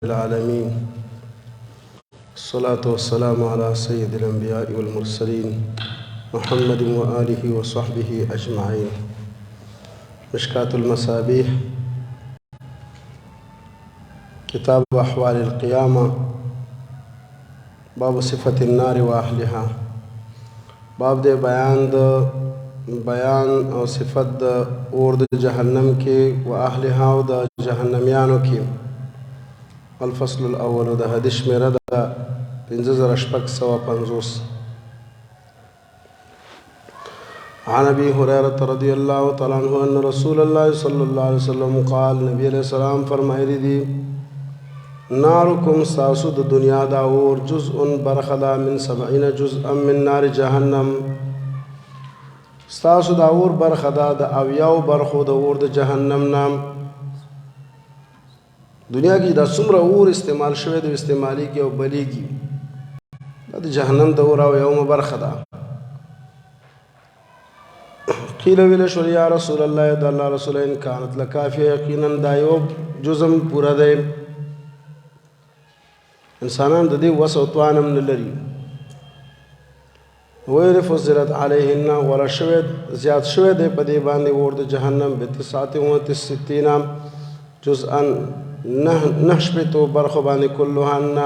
العالمين. الصلاة والسلام على سيد الأنبياء والمرسلين محمد وآله وصحبه أجمعين. مشكاة المصابيح، كتاب أحوال القيامة، باب صفة النار وأهلها. باب دے بیان او صفت اور د جهنم کې و اهلها او د جهنميانو کې. الفصل الاول د حدیث شمیره ده 5650. عن ابي هريره رضي الله تعالى عنه ان رسول الله صلى الله عليه وسلم قال، نبی علیہ السلام فرمایلی دي، نارکم ساسو د دنیا دا اور جزء برخدا من 70 جزءا من نار جهنم. ستاسو دا اور برخدا د اویاو برخو د اور د جهنم نام. دنیا کې دا څومره اور استعمال شوی د استعمالي کې او بلیږي، دا د جهنم د اور او یوم برخه ده. قیل ویل شو یا رسول الله، د الله رسول ان كانت لکافیه، یقینا دا یو جزم پورا دی. انسانان د دې وس او توانم نه لري. ویل فزرت علیهن، ولا شوید زیات شوی دی په دې باندې اور د جهنم ب 69 جزءا نشبتو برخو باندې كلهن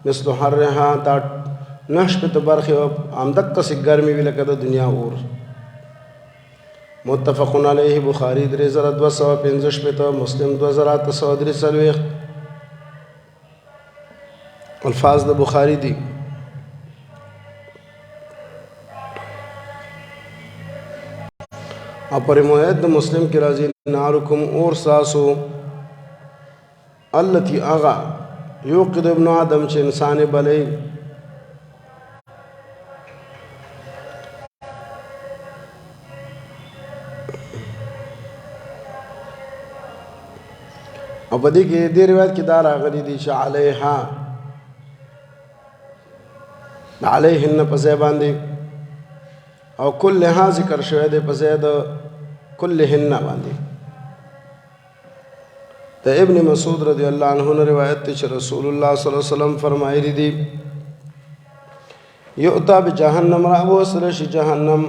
مثل حرها، دا نشبتو برخو عمدک سی گرمی وی لکه د دنیا اور. متفق علیه، بخاری 3255، مسلم 2843. الفاظ د بخاری دی. او پر روایت د مسلم کې راځي، نارکم اور ساسو التي اغا يوقد ابن آدم چې انسان بلې. او په دې کې د روایت کې دا راغلي دي چې علیها علیهن په ځای باندې، او کلها ذکر شوی دی په ځای د کلهن باندې. د ابن مسعود رضی الله عنه روایت ته چې رسول الله صلی الله علیه وسلم فرمایلی دي، یؤتا بجهنم، راو سره شي جهنم،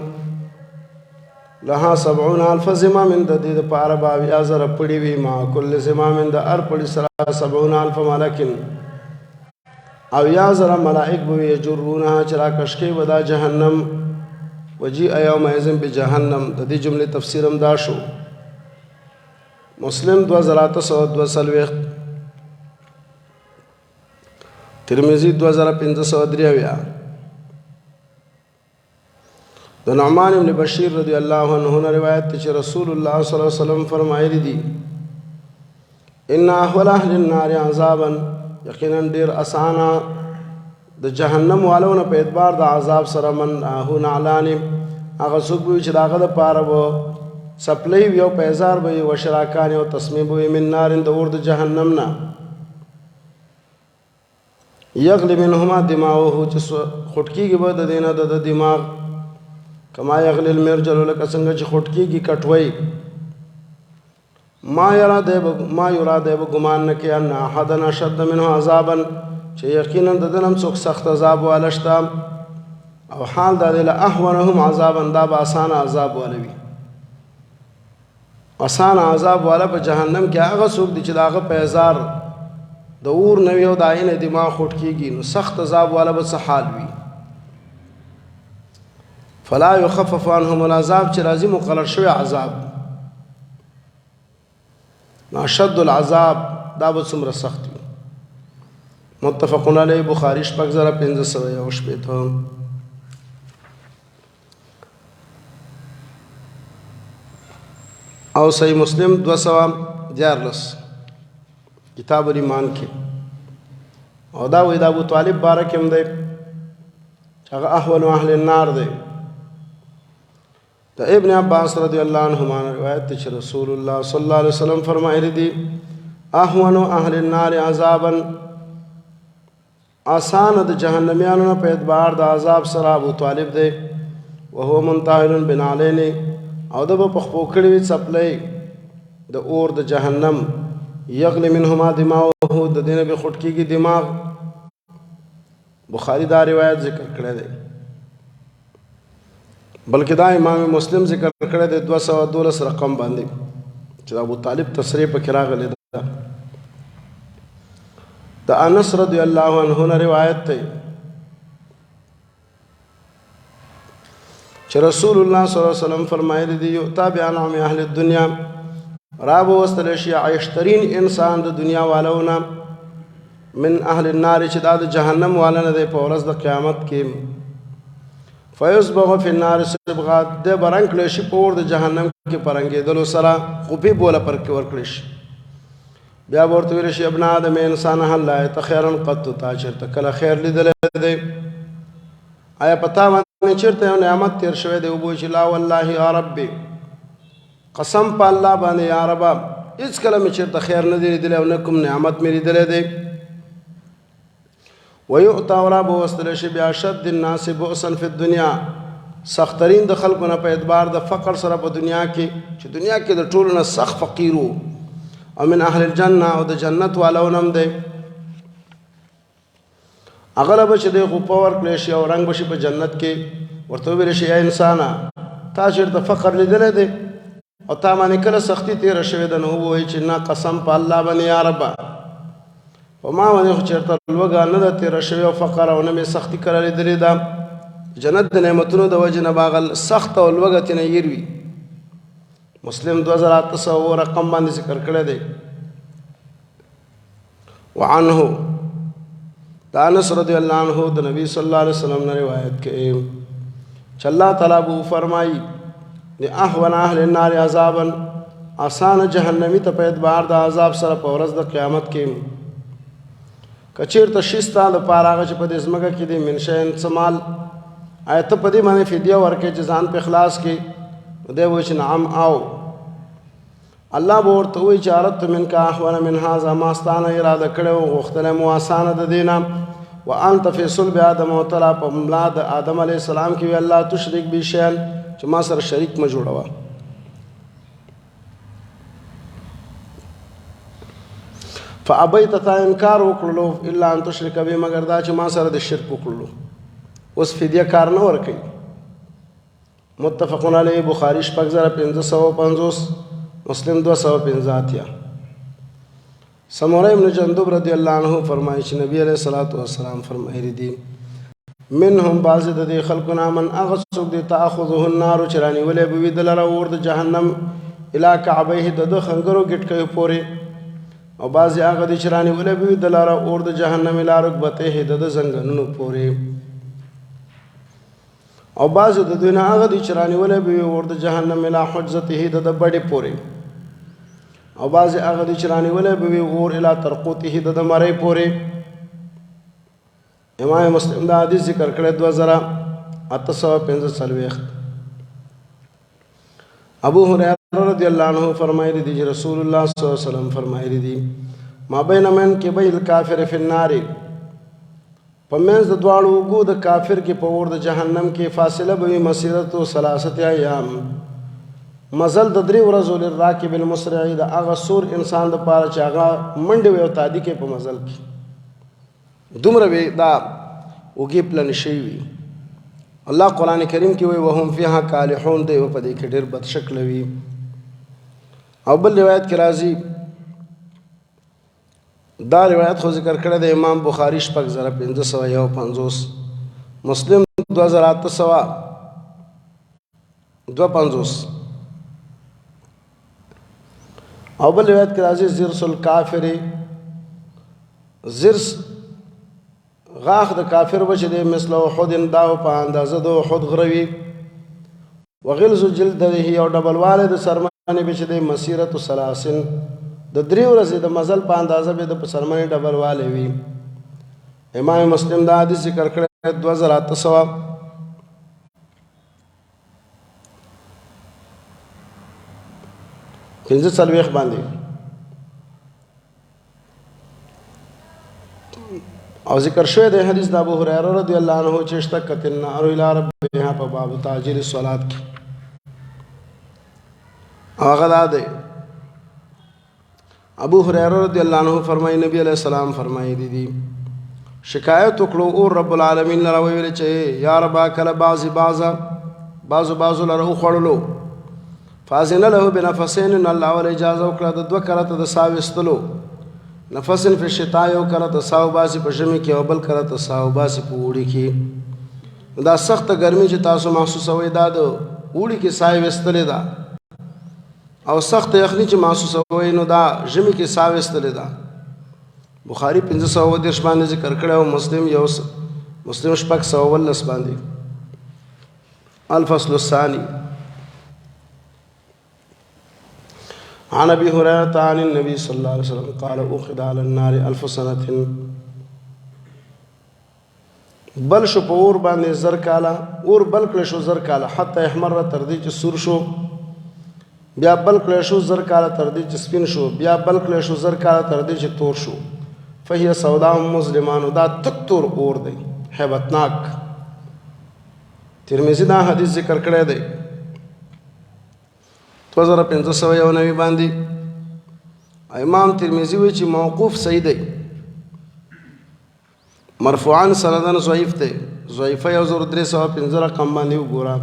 لها 70,000 زمام، د دې لپاره 22,000 پړي وي، ما کل زمام د ار پړي سره 70,000 ملائکه، او 1000 ملائک به یجرونها چرا کشکی ودا جهنم. وجیء یومئذ بجهنم، د دې جمله تفسیر هم دا شو. مسلم 2842، ترمذی 2553. د نعمان بن بشیر رضی الله عنه روایت چې رسول الله صلی الله علیه وسلم فرمایلی دي، ان احول اهل النار عذابا، یقینا ډیر اسانه د جهنم والونه په اعتبار د عذاب سره من هون علانی، هغه څوک چې داغه د پاره وو سپلی یو پیزار به و شراکان او تصمیم به من نار د اور د جهنم نه. یغلی منهما دماغه، چې خټکیږي به د دینه د دماغ، کما یغلی المرجل، لکه څنګه چې خټکیږي کټوي. ما یرا دی به ګمان نه کوي ان احدن اشد منه عذابا، چې یقینا د دنم څوک سخت عذاب والشتا، او حال دا دی له احونهم عذابا، دا به آسان عذاب والوي. آسان عذاب والا په جهنم کې هغه څوک دي چې داغه پیزار د اور نه وي او د عین دماغ خټ کېږي، نو سخت عذاب والا به څه حال وي. فلا يخفف عنهم العذاب، چې راځي مقرر شوی عذاب، اشد العذاب دا به څومره سخت وي. متفق علیه، بخاری 6550. او صحیح مسلم 214 کتاب الایمان کې. او دا وې د ابو طالب بارک هم دی چې هغه احول اهل النار دی. د ابن عباس رضی الله عنهما روایت ته چې رسول الله صلی الله علیه وسلم فرمایلی دي، احون اهل النار عذابا، آسان د جهنميانو په اعتبار د عذاب سره ابو طالب دی. وهو منتهل بنعلین، او د په خپو کړي وي څپلې د اور د جهنم، یغلی منهما دماغه، د دې نه به خټ کېږي دماغ. بخاری دا روایت ذکر کړی دی، بلکې دا امام مسلم ذکر کړی دی 212 رقم باندې چې ابو طالب تصریح پکې راغلی ده. د انس رضی الله عنه نه روایت دی چې رسول الله صلی الله علیه وسلم فرمایلی دی یؤتی بانعم اهل الدنیا، را به وستلی شي عیشترین انسان د دنیا والونه من اهل النار چې دا د جهنم والا نه دی په ورځ د قیامت کې. فیصبغ فی النار صبغا، د برنګ کړی شي په اور د جهنم کې پرنګېدلو سره غوپې بوله پر کې ورکړی شي. بیا به ورته ویلی شي ابن آدم انسان هل لایت خیرا قط، تا چېرته کله خیر لیدلی دی؟ آیا په تا باندې چېرته یو نعمت تېر شوی دی؟ وبوی چې لا والله یا ربي، قسم په الله باندې یا ربه هېڅکله مې چېرته خیر نه دی لیدلی او نه کوم نعمت مې لیدلی دی. ویؤتی او را به وستلی شي باشد الناس بؤسا فی الدنیا، سخترین د خلکو نه په اعتبار د فقر سره په دنیا کې، چې دنیا کې د ټولو نه سخت فقیر و. او من اهل الجنه، او د جنت والو نه هم دی. هغه له به چې دی غوپه ورکړی شي او رنګ به شي په جنت کې، ورته وویلی شي یا انسانه تا چېرته فقر لیدلی دی او تا باندې کله سختي تېره شوې ده؟ نو ووایي چې نه قسم په الله باندې یا ربه په ما باندې خو چېرته لوږه نه ده تېره شوې او فقر او نه مې سختي کله لیدلې ده. جنت د نعمتونو د وجې نه به هغه سخت او لوږه ترې نه هېر وي. مسلم 2800 رقم باندې ذکر کړی دی. وعنه د انس رضی الله عنه د نبی صلی الله علیه وسلم نه روایت کې چې الله تعالی به فرمایي د احون اهل النار عذابا، آسان جهنمی ته په اعتبار د عذاب سره په ورځ د قیامت کې که چېرته شي ستا دپاره هغه چې په دې ځمکه کې دی من شیئن څه مال، آیا ته په دې باندې فدیه ورکړې چې ځان پې خلاص کړي؟ نو دی وایي چې نعم او الله به ورته وایي چې اردت منک احون من هذا، ما ستا نه اراده کړې وه غوښتلی مو آسانه د دې نه. وانت فی صلب آدم، او ته لا په ملا د آدم علیه السلام کې وي الله تشرک بي شیئا، چې ما سره شریک مه جوړوه. فابیت تا انکار وکړلو الا ان تشرک بي، مگر دا چې ما سره د شرک وکړلو. اوس فدیه کار نه ورکوي. متفقون علیه، بخاري 6550، مسلم 285. سموره ابن جندب رضی الله عنه فرمایي چې نبی علیه الصلاۃ والسلام فرمایلی دي منهم بعض د دې خلقنا من هغه څوک دی تاخذه النار چې رانیولې به وي د لره اور د جهنم الی کعبیه د خنګرو ګټکې پورې، او بعض هغه دی چې رانیولې به وي د لره اور د جهنم الی رکبته د زنګنونو پورې، او بعض د دوی نه هغه دی چې رانیولې به وي اور د جهنم الی حجزته د بډې پورې، او بعض هغه دی چې رانیولې به وي اور الی ترقوته د مرۍ پورې. امام مسلم دا حدیث ذکر کړی 2845. ابو هريره رضی الله عنه فرمایلی دی چې رسول الله صلی الله علیه وسلم فرمایلی دی ما بین من کې بیل کافر فی النار، په منځ د دواړو اوږو د کافر کې په اور د جهنم کې فاصله به وي مسیرت 3 ایام، مزل د 3 ورځو للراکب المسرع، د هغه سور انسان دپاره چې هغه منډې وي او تادي کوي په مزل کې، دومره وی دا اوږې پلنې شوي وي. الله قرآن کریم کې وایي وهم فیها کالحون، دی په دې کې ډېر بد شکله وي. او بل روایت کې راځي، دا روایت خو ذکر کړی د امام بخاري 6551، مسلم 2852. او بل روایت کې راځي زرس الکافر، زرس غاخ د کافر بچ دی مثل احد، داو په اندازه د احد غروي، وغلظ جلده او ډبلواله د سرمنې بچ دی مسیرت 30، د 3 ورځې د مزل په اندازه به د سرمنې ډبلواله وي. امام مسلم دا حدیث ذکر کړی 2845 باندې. او ذکر شوی د حدیث د ابو هريره رضی الله عنه چې اشتقت النار الى ربها په باب تعجیل الصلاه کې، هغه دا دی ابو هريره رضی الله عنه فرمایي نبی علیہ السلام فرمایي دي شکایت وکړو او رب العالمین لره ویل چې یا رب کله بعض لره خوړلو فازن له بنفسين ان الله ول اجازه وکړه د دوه کرته د ساوستلو نفس فی الشتاء یو کرته ساو باسي په ژمي کې او بل کرته ساو باسي په وړي کې دا سخت ګرمي چې تاسو محسوسوي دا د وړي کې ساي وستلې ده او سخت یخني چې محسوسوي نو دا ژمي کې ساو وستلې ده بخاری 510 باندې ذکر کړی او مسلم شپږ 119 باندې الفصل الثاني عن ابي هريره عن النبي صلى الله عليه وسلم قال اوقد على النار 1000 سنه بل شو په اور باندې زر کاله اور بل کړ شو زر کاله حتی احمر تر دې چې سور شو بیا بل کړ شو زر کاله تر دې چې سپین شو بیا بل کړ شو زر کاله تر دې چې تور شو فهي سوداء مسلمان دا تکتور اور دی هیبتناک ترمذی دا حدیث ذکر کړی دی 2591 باندې امام ترمذی وی چې موقوف صحیح دی مرفوعا سندن ضعیف دی ضعیفه 1315 رقم باندې وګورئ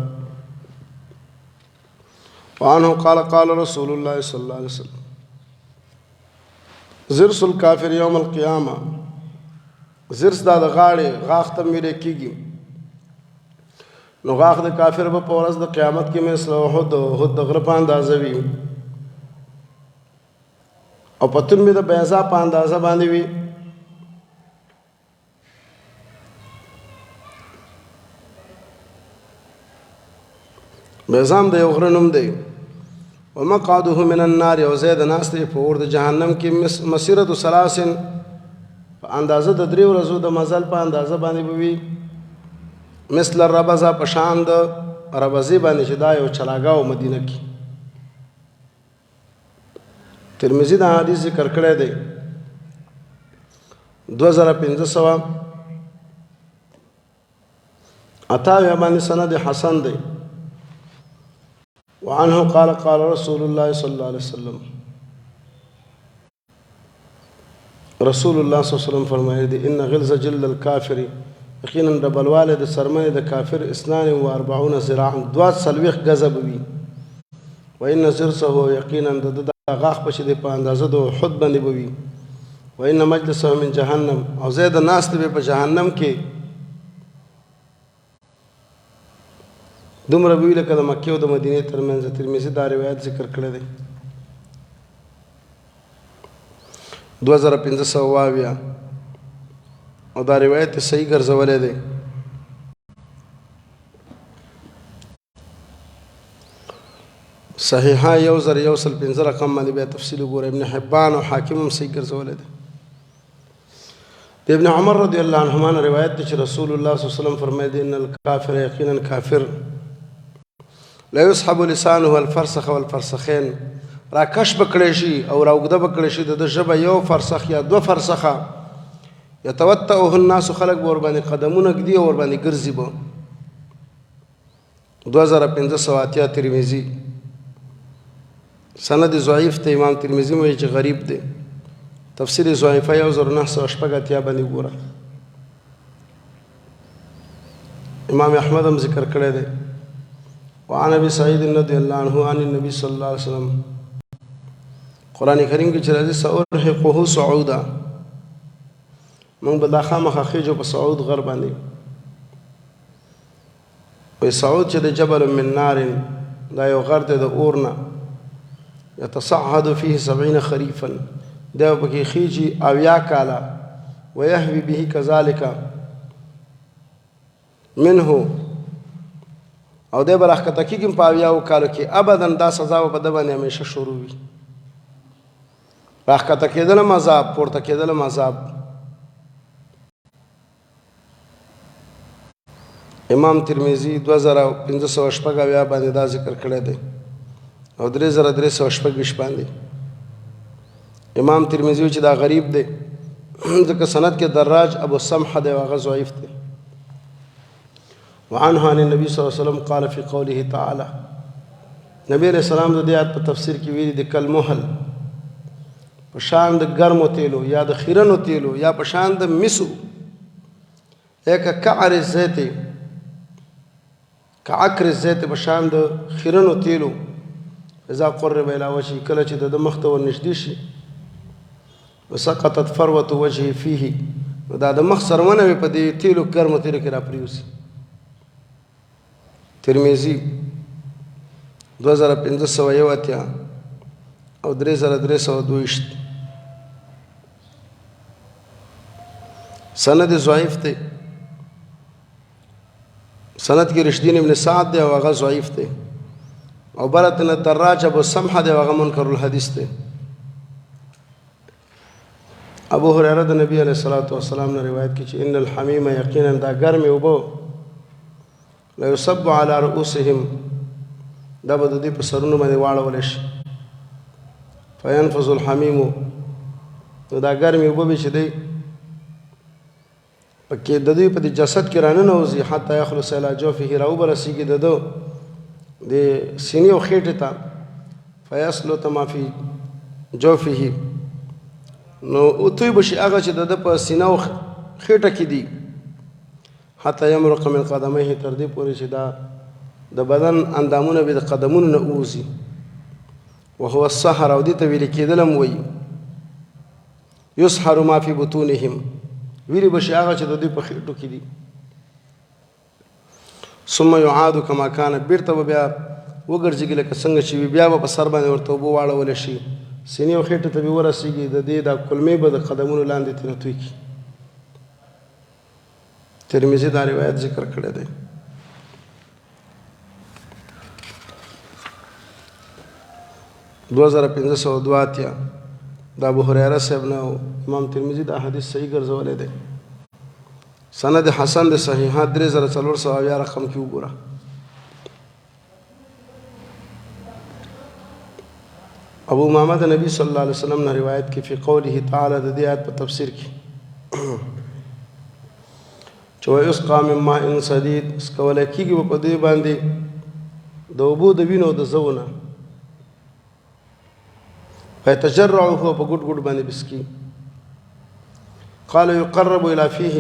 وعنه قال قال رسول الله صلى الله عليه وسلم زرس الكافر يوم القيامه زرس دا د غاړې غاښ ته میرے کیږي نو غاښ د کافر په ورځ د قیامت کې مثل احد د غره په اندازه وي او پتون می د بیضا په اندازه باندې وي بیضام د یو غره نوم دی ومقعده من النار او زید ناس دی په اور د جهنم کې مسیرت سلاسن په اندازه د 3 ورځو د مزل په اندازه باندې وي مثل الربزه پشان د ربزی باندې چې دا یو چلاګاو مدینه کې ترمذی دا حدیث ذکر کړی دی 2500 اتاوی باندې سند حسن دی وعنه قال قال رسول الله صلى الله عليه وسلم رسول الله صلی الله علیه وسلم فرمایي دي ان غلظ جلد الكافر یقینا دبل والد سرمنه د کافر 42 ذراع 2 غضب وي وان زرسه یقینا د غاخ په شدي په اندازه د حد باندې وي وان مجلسه من جهنم او زید الناس په جهنم کې دومره وی لکه د مکه او د مدینه ترمنځ ترمذی دا روایت ذکر کړی دی 2500 او دا روایت صحیح ګرځولې دی صحیحه 1015 رقم باندې به تفصیل وګورئ ابن حبان او حاکم هم صحیح ګرځولې دی ابن عمر رضی الله عنهما روایت ده چې رسول الله صلی الله علیه وسلم فرمایي ان الکافر یقینا کافر لا يسحب لسانه الفرسخ والفرسخين را کش بکړی شي او را وګده بکړی شي د ژبه یو فرسخ یا 2 فرسخه يتوتأه الناس خلق ور باندې قدمونه کدي ور باندې ګرځي بو 2500 ترمذی سند ضعیف ته امام ترمذی مو چې غریب دی تفسیر ضعیفه 1908 باندې ګوره امام احمد هم ذکر کړی دی وعن ابي سعيد رضي الله عنه عن النبي صلى الله عليه وسلم قران کریم کې چې راځي سأرهقه صعودا موږ به دا خامخا خېجو په صعود غر باندې په صعود چې د جبل من نار دا یو غر دی د اورنا يتصعد فيه 70 خريفا دا به خېجي او یا کالا ويهوي به كذلك منه او د برخه تکیګم پاویاو کالو کې ابدا دا سزا په د باندې همیشه شروع وي راخه تکیدل مذاب پورته کېدل مذاب امام ترمذی 2500 باندې دا ذکر کړی دی او 3300 باندې امام ترمذی چې دا غریب دی ځکه سند کې دراج ابو سمح دی او ضعیف دی وعنه عن النبي صلى الله عليه وسلم قال في قوله تعالى نبی علیہ السلام د دې آیت په تفسیر کې ویلي د کلمحل په شان د ګرمو تیلو یا د خیرنو تیلو یا په شان د مسو کعر الزیت کعکر الزیت په شان د خیرنو تیلو اذا قرب الى وجهه کله چې د مخ ته ورنږدې شي وسقطت فروة وجهه فيه دا د مخ سرونه په دې تیلو ګرمو تیلو کې را پریوسي. ترمذی 2581 او 3322 سند ضعیف دی. سند کې رشدین ابن سعد دی او هغه ضعیف دی او برتن الدراج ابو سمحه دی او هغه منکر الحدیث دی. ابو هريره د نبی علیہ الصلوۃ والسلام نے روایت کی چې ان الحمیم یقینا دا ګرمي وبو لا يصب على رؤوسهم دا به د دې په سرونو باندې واړول شي فينفذ الحمیم دا ګرمي وبو چې دی پکې د دې په جسد کې رانه نوځي حتی يخلص الى جوفه راو برسیږي د سینې او خېټې ته فيسلط ما في جوفه نو او توی بشي هغه چې د په سینه او خېټه کې دي حتی یمرق من قدمه تر دې پورې چې دا د بدن اندامونه به د قدمونو نه اوزي وهو السحر او دې ته ویل کېدلم وایي يسحر ما في بطونهم ویری بشي هغه چې د دې په خېټو کې دي ثم يعاد كما كان بیرته بیا وګرځي لکه څنګه چې بیا په سر باندې ورته وبو واړول شي سینې او خېټه ته به ورسیږي د دې دا کلمې به د قدمونو لاندې تېره توی کړي. ترمذي دا روایت ذکر کړی دی. دو هزار 1502 د ابو هريره صاحب نه امام ترمذي دا حدیث صحیح ګرځولی دی. سند حسن د صحیحات 3400 رقم کې وګوره. ابو محمد نبی صلی الله علیه وسلم نے روایت کی فی قوله تعالی د دې آیت په تفسیر کې چې ويسقى من ماء صدید اسکول کېږي په دې باندې د اوبو د وینو د زونه فيتجرعه په ګډ ګډ باندې بسکی قال يقرب الى فيه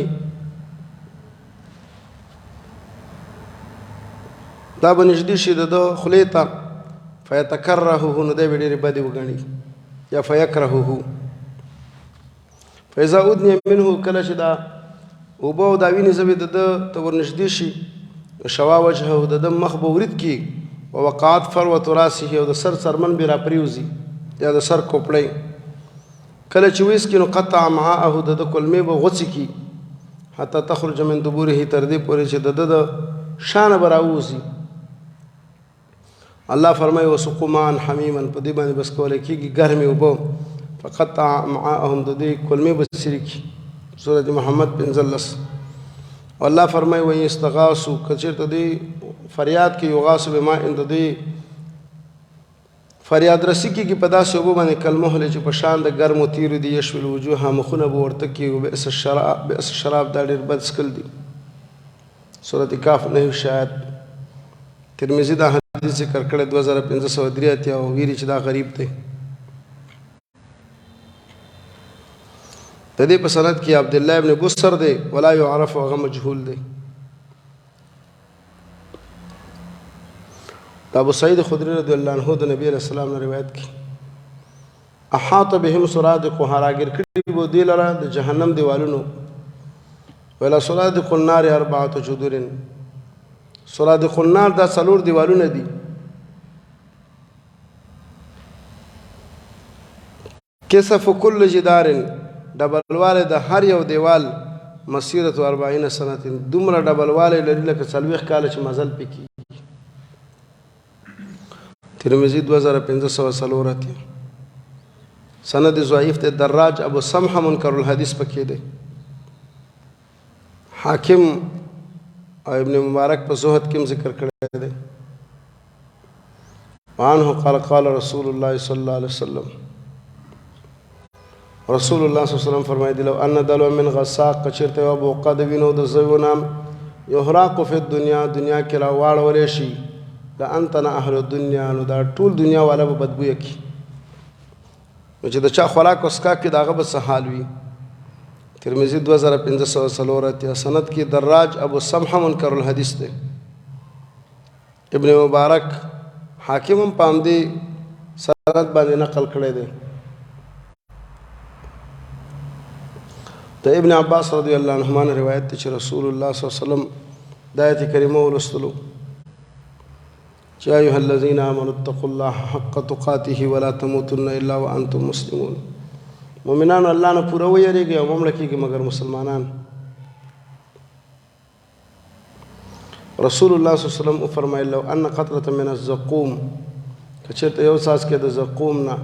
دا بنجدي شي د خولې ته فيتكرهه نو دی ډېرې بدې وګڼي یا فيكرهه فإذا أدني منه کله چې دا اوبه او دا وینې زبې د ده ته ورنږدې شي شوا وجهه د ده مخ به ورید کړي ووقعت فروة راسه او د سر څرمن به راپرېوځي یا د سر کوپړی کله چې ویسکي نو قطع معاءه د ده کلمې به غوڅې کړي حتی تخرج من دبوره تر دې پورې چې د ده د شانه به راووځي. الله فرمایي وسقوا ماء حمیما په دې باندې بس کولی کېږي ګرمې اوبه فقطع معاءهم د دې کلمې به څیرې کړي. سورة محمد 15. الله فرمایي وایي استغاثوا که چېرته دې فریاد کې یغاث بماء د دې فریاد رسی کېږي په داسې اوبو باندې کالمهل چې په شان د ګرمو تیرو دي یشوي الوجوه مخونه به ورته کېږي بئس الشراب دا ډېر بد څښل دي. سورة کاف 9 شاید. ترمذي دا حدیث ذکر کړی 2503 او ویلي چې دا غریب دی. د دې په سند کې عبد الله ابن بصر دی ولا يعرف هغه مجهول دی. ابو سعید خدری رضی الله عنه د نبی علیہ السلام نے روایت کی احاط بهم سرادق هراګر کړي بو دی لره د جهنم دیوالونو ولا سرادق النار 4 جدور سرادق النار دا څلور دیوالونه دي. کسف کل جدار ډبلواله د هر یو دیوال مسیرت 40 سنه دومره ډبلواله لري لکه 40 کال چې مزل پکې. ترمذی 2540 سند ضعیف ته دراج ابو سمحه منکر الحدیث پکې ده. حاکم او ابن مبارک په زهد کې ذکر کړی دی. وعنه قال قال رسول الله صلی الله علیه وسلم رسول الله صلی الله علیه وسلم فرمایي لو ان دلو من غساق چرته ابو قد وینو د زوینام یحراق فی الدنیا دنیا کې را واړول شي دا انتنا اهل الدنیا نو دا ټول دنیا والا به بدبو کی نو چې د چا خوراک اسکاک کې د هغه به څه حال وي. ترمذي 2504 سند کې دراج ابو سمحه منکر الحدیث دی. ابن مبارک حاکم هم په همدې سند باندې نقل کړی دی. د ابن عباس رضی الله عنهما روایت دی چې رسول الله صلی الله علیه وسلم د آیت کریمه ولوستلو چې ایها الذین آمنوا اتقوا الله حق تقاته ولا تموتن الا وانتم مسلمون. مؤمنان الله نه پوره ویریږي او ممړه کیږي مگر مسلمانان. رسول الله صلی الله علیه وسلم فرمایل لو ان قطره من الزقوم کچته یو ساس کې د زقوم نه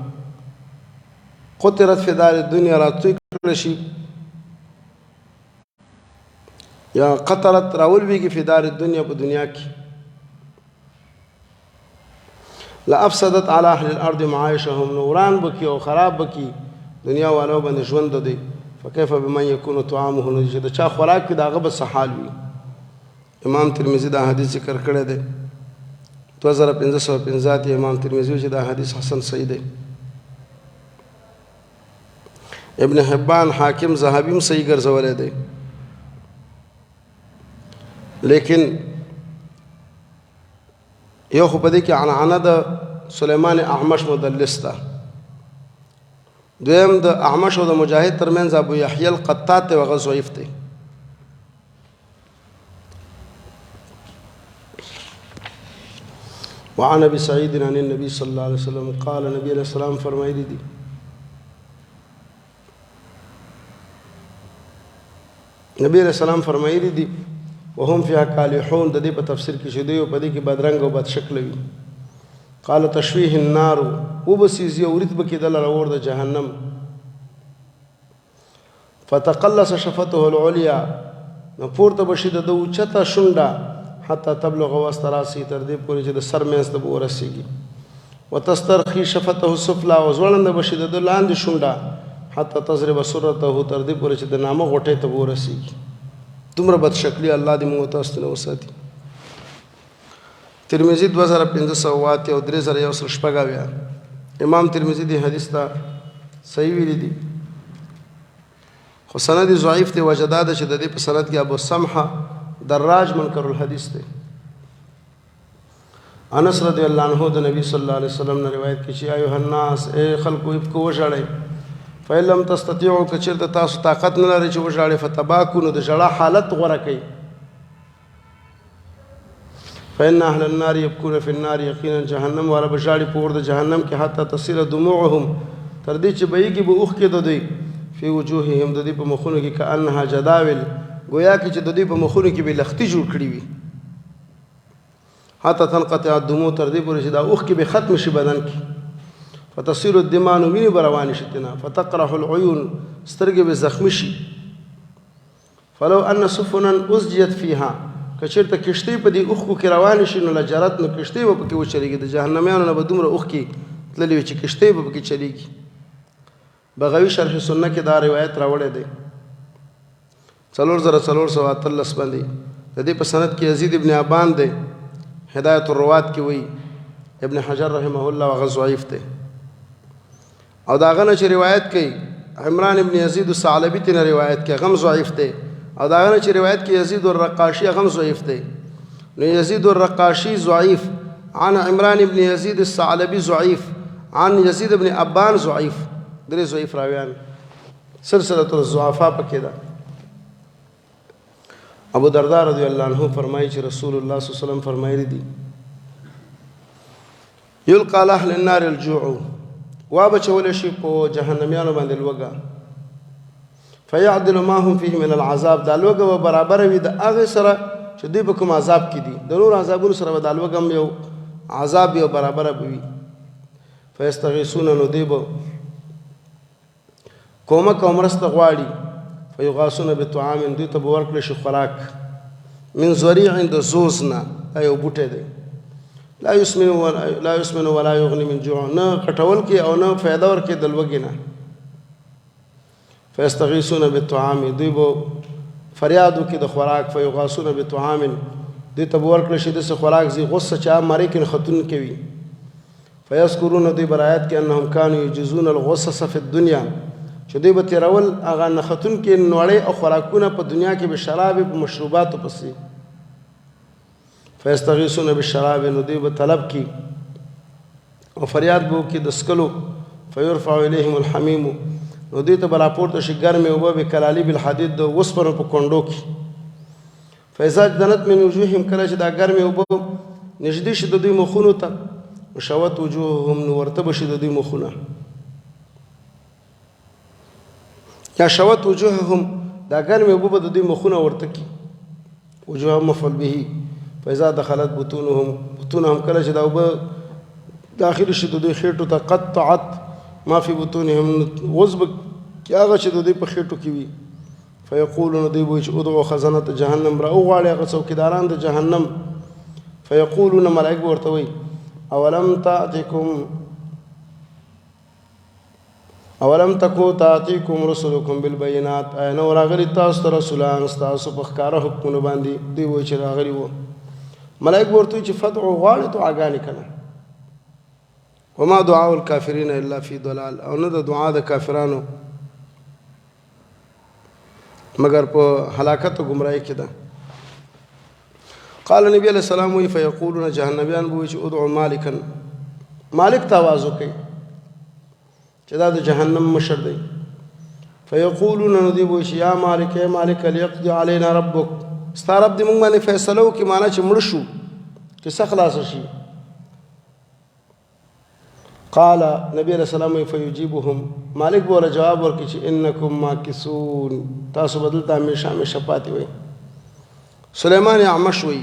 قطرت فی دار الدنیا راتوی کړل شي یا قطرت راول ویږي فی دار الدنیا په دنیا کې لا افسدت على اهل الارض معايشهم نوران بکی او خراب بکی دنیا والو باندې ژوند دی. فكيف بمن يكون طعامه نجد د چا خوراک کې داغه به حال وي. امام ترمذی دا حدیث ذکر کړی دی 2550 امام ترمذی چې دا حدیث حسن صحیح دی. ابن حبان حاکم ذهبی هم صحیح ګرځولې دی. لیکن یو خو په دې کې عنعنه د سلیمان اعمش مدلس ده. دویم د اعمش او د مجاهد ترمنځ ابو یحیی القطات ته هغه ضعیف دی. وعن ابي سعيد عن النبي صلى الله عليه وسلم قال نبی علیہ السلام فرمایلی دي نبی علیہ السلام فرمایلی دي وهم فيها كالحون د دې په تفسیر کې شوی او په دې کې بدرنګ او بد شکل وي. قال تشويه النار وبسيز يورث بكدل اور د جهنم فتقلص شفته العليا نپورته بشید د اوچته شونډه حتى تبلغ واستراسي تر دې پورې چې د سر مېنس ته ورسیږي. وتسترخي شفته السفلى وزولند بشید د لاندې شونډه حتى تضرب سرته تر دې پورې چې د نامه غټه ته ورسیږي. تمره بد شکلی الله دې موږ تاسو ته وساتي. ترمذی 2500 او 3100 امام ترمذی دې حدیث ته صحیح ویل دي خو سند ضعیف دی. وجداد چې د دې په سند کې ابو سمحه دراج منکر الحدیث دی. انس رضی الله عنه د نبی صلی الله علیه وسلم نے روایت کی چې ایها الناس اے خلقو ابکو وژړئ فإن لم تستطيعوا کچرته تاسو طاقت نه لرئ چې وژاړئ فتباکو نو د ژړا حالت غوره کړئ. فإن أهل النار يبكون في النار یقینا جهنم والا بژاړي په اور د جهنم کې حتی تصير دموعهم تر دې چې بهیږي به اوښکې د دوی فی وجوههم د دې په مخونو کې کأنها جداول گویا کې چې د دې په مخونو کې به لختي جوړ کړي وي. حتی تنقطع الدموع تر دې پورې چې دا اوښکې به ختم شي بدن کې. فتصير الدماء وینې به روانې شي تنه فتقرح العيون سترګې به زخمي شي. فلو ان سفنا أزجيت فيها کچېرته کشتۍ په دې اوښکو کې روانې شي نو لجرت نو کشتۍ به پکې وچلېږي. د جهنمیانو نه به دومره اوښکې تللې وي چې کشتۍ به پکې چلېږي. بغوی شرح سنه کې دا روایت راوړی دی 4413 باندې. د دې په سند کې یزید ابن ابان دی. هدایت الروات کې وایي ابن حجر رحمه الله هغه ضعیف دی. او دا هغه نه چې روایت کوي عمران ابن یزید الثعلبي ته روایت کوي هغه ضعیف دی. او دا هغه نه چې روایت کوي یزید الرقاشي هغه ضعیف دی. نو یزید الرقاشي ضعیف عن عمران ابن یزید الثعلبي ضعیف عن یزید ابن ابان ضعیف. درې ضعیف راویان سلسله الضعفاء پکې ده. ابو درداء رضی الله عنه فرمایي چې رسول الله صلی الله علیه وسلم فرمایلی دي یلقى على اهل النار الجوع وابچول شي په جهنميانو باندې لوګه فيعدل ما هم فيه من العذاب دا لوګه برابر وي د هغه سره چې دوی په کوم عذاب کې دي د نور عذابونو سره دا لوګه یو عذاب یو برابر وي. فيستغيثون نو دیبو کومه کومرست غواړي فيغاثون بطعام دوی ته ورکړي شي خوراک من زريع د زوزنا ایو بوټه دی لا يسمن ولا يغني من جوع نه کټول کې او نه فایده ورکې د لوګي نه. فيستغيثون بالطعام دوی بو فریادو کې د خوراک فيغاثون بطعام دوی ته ورکړي شي د خوراک زی غصه چا مری کې ختون کوي. فيذكرون دوی برایات کې انهم كانوا يجوزون الغصص في الدنيا چې دوی به تیرول هغه نښتون کې نوړې او خوراکونه په دنیا کې به شراب په مشروباتو پسې فیستغیثون بالشراب نو دوی به طلب کی او فریاد به وکړي د څښلو فیرفع الیهم الحمیم نو دوی ته به راپورته شي ګرمې اوبه بکلالي بالحدید د اوسپنو په کونډو کې فاذا جنت من وجوههم کله چې دا ګرمې اوبه نږدې شي د دوی مخونو ته وشوت وجوههم نو ورته به شي د دوی مخونه یا شوت وجوههم دا ګرمې اوبه به د دوی مخونه ورته کي وجوههم مفعول به فاذا دخلت بطونهم کله چې دا اوبه داخل شي د دوی خېټو ته قطعت ما فی بطونهم غصب کې هغه چې د دوی په خېټو کې وي فیقولون دوی به چې ادعوا خزنة جهنم را وغواړي هغه څوکیداران د جهنم فیقولون ملائکه ورته وایي اولم تکو تاتیکم رسلکم بالبینات آیا نو راغلي تاسو ته رسولان ستاسو په ښکاره حکمونو باندې دوی وایي چې راغلي وو ملائکه ورته وایي چې فدعوا غواړي دعاګانې کنه وما دعاء الكافرين الا في ضلال او نه د دعا د کافرانو مگر په هلاکت او گمراهی کې ده قال نبی علیہ السلام وی فیقولون جهنميان بو چې ادعوا مالکا مالک تواز کوي چې دا د جهنم مشر دی فیقولون ندی بو چې یا مالک یا مالک ليقضي علينا ربك ستا رب دې موږ باندې فیصله وکړي معنا چې مړ شو چې څه خلاص شي قال نبی علیہ السلام فیجیبهم مالک بوله جواب ورکړي چې انکم ماکثون تاسو بدلته همیشه پاتې وئ سلیمان اعمش وی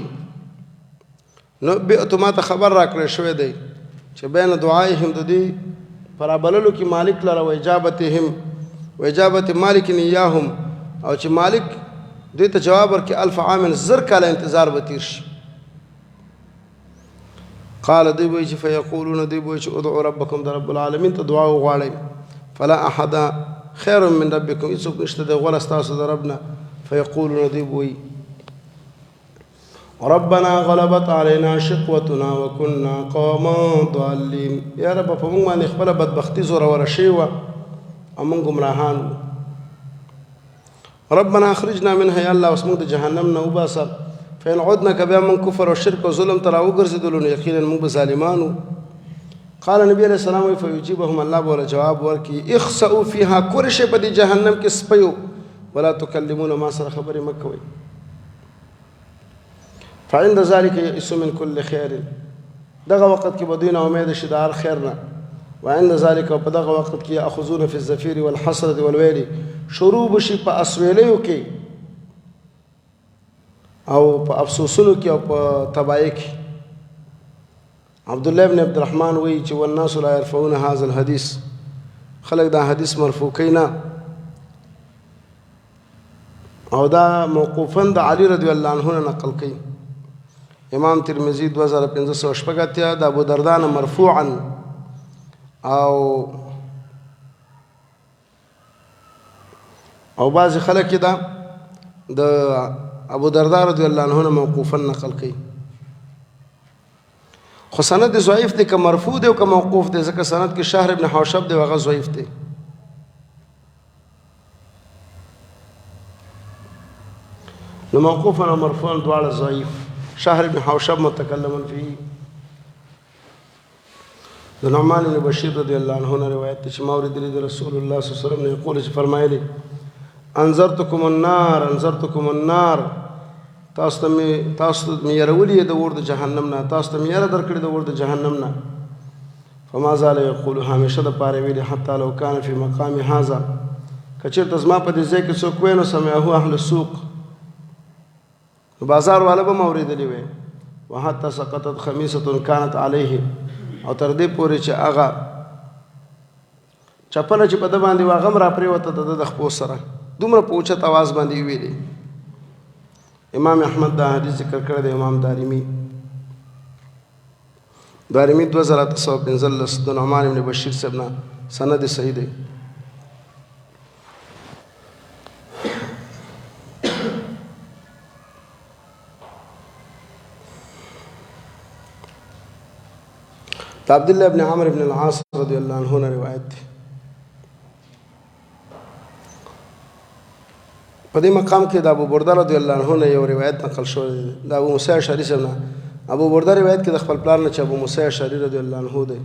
نو بیئتو ما ته خبر را کړی شوی دی چې بین دعایهم د دوی پرابللو کې مالک لره و اجابتهم و اجابت مالک ایاهم او چې مالک دوی ته جواب ورکړي 1000 عام زر کاله انتظار به تیر شي قال دوی به چې فیقولون دوی به چې ادعوا ربکم د رب العالمین ته دعا وغواړئ فلا احد خیر من ربکم هیڅوک نشته دی غوره ستاسو د رب نه فیقولون دوی به ربنا غلبت علينا شقوتنا وكنا قوما ضالين يا رب په موږ باندې خپل بدبختی زوره ورشي و امون گمراهان ربنا اخرجنا منها يا الله واسمو د جهنم نه وباسه فإن عدنا كبا من كفر وشرك وظلم ترى وګرځیدلو یقینا موږ ظالمانو قال نبی علیہ السلام فيجيبهم الله بوله جواب ورکی اخسئوا فيها كرش په جهنم کې سپيو ولا تكلمون ما سره خبرې مکوي فعند ذلك يئس من كل خير دغه وخت کې بدون امید شدار خیرنا وعند ذلك په دغه وخت کې اخذون في الزفير والحسرة والويل شروع بشي په اسویلیو کې او په افسوسونو کې او په تباہی کې عبد الله بن عبد الرحمن وی چې والناس لا يرفعون هذا الحديث خلق دا حدیث مرفوع کینا او دا موقوفا د علی رضی الله عنه نقل کړي امام ترمذی 2580 د ابو دردان مرفوعا او بعض خلک دا د ابو درداء رضی الله عنه موقوفا نقل کړي خو سند ضعیف دی که مرفوع دی او که موقوف دی ځکه سند کې شهر ابن حوشب دی هغه ضعیف دی نو موقوفا او مرفوعا دواړه ضعیف شهر ابن حوشب متکلما فيه د نعمان بن بشیر رضی الله عنه نه روایت چې ما اوریدلی د رسول الله صلی الله علیه وسلم نه یقول چې فرمایلی انذرتکم النار تاسو ته مې يرولې د اور د جهنم نه تاسو ته مې ير درکړې د اور د جهنم نه فما زال يقول همیشه د پاره ویلي حتی لو کان فی مقام هذا کچېرته زما په دې ځای کې څوک وینو سمعه اهل السوق بازار والا به اوریدلی وي وحتى سقطت خمیسه كانت عليه او تر دې پورې چې هغه چپنه چې په د باندې واغم را پریوته د خپل سره دومره پوښت आवाज باندې ویلي امام احمد دا حدیث ذکر کړی دی امام دارمی 2315 د نعمان بن بشیر صاحب سند صحیح دی د عبدالله ابن عمرو ابن العاص رضی الله عنه نه روایت دی. په دې مقام کې د ابو برده رضی الله عنه نه یو روایت نقل شوی دی. د ابو موسی اشعري صاحب نه ابو برده روایت کې د خپل پلار نه چې ابو موسی اشعري رضی الله عنه دی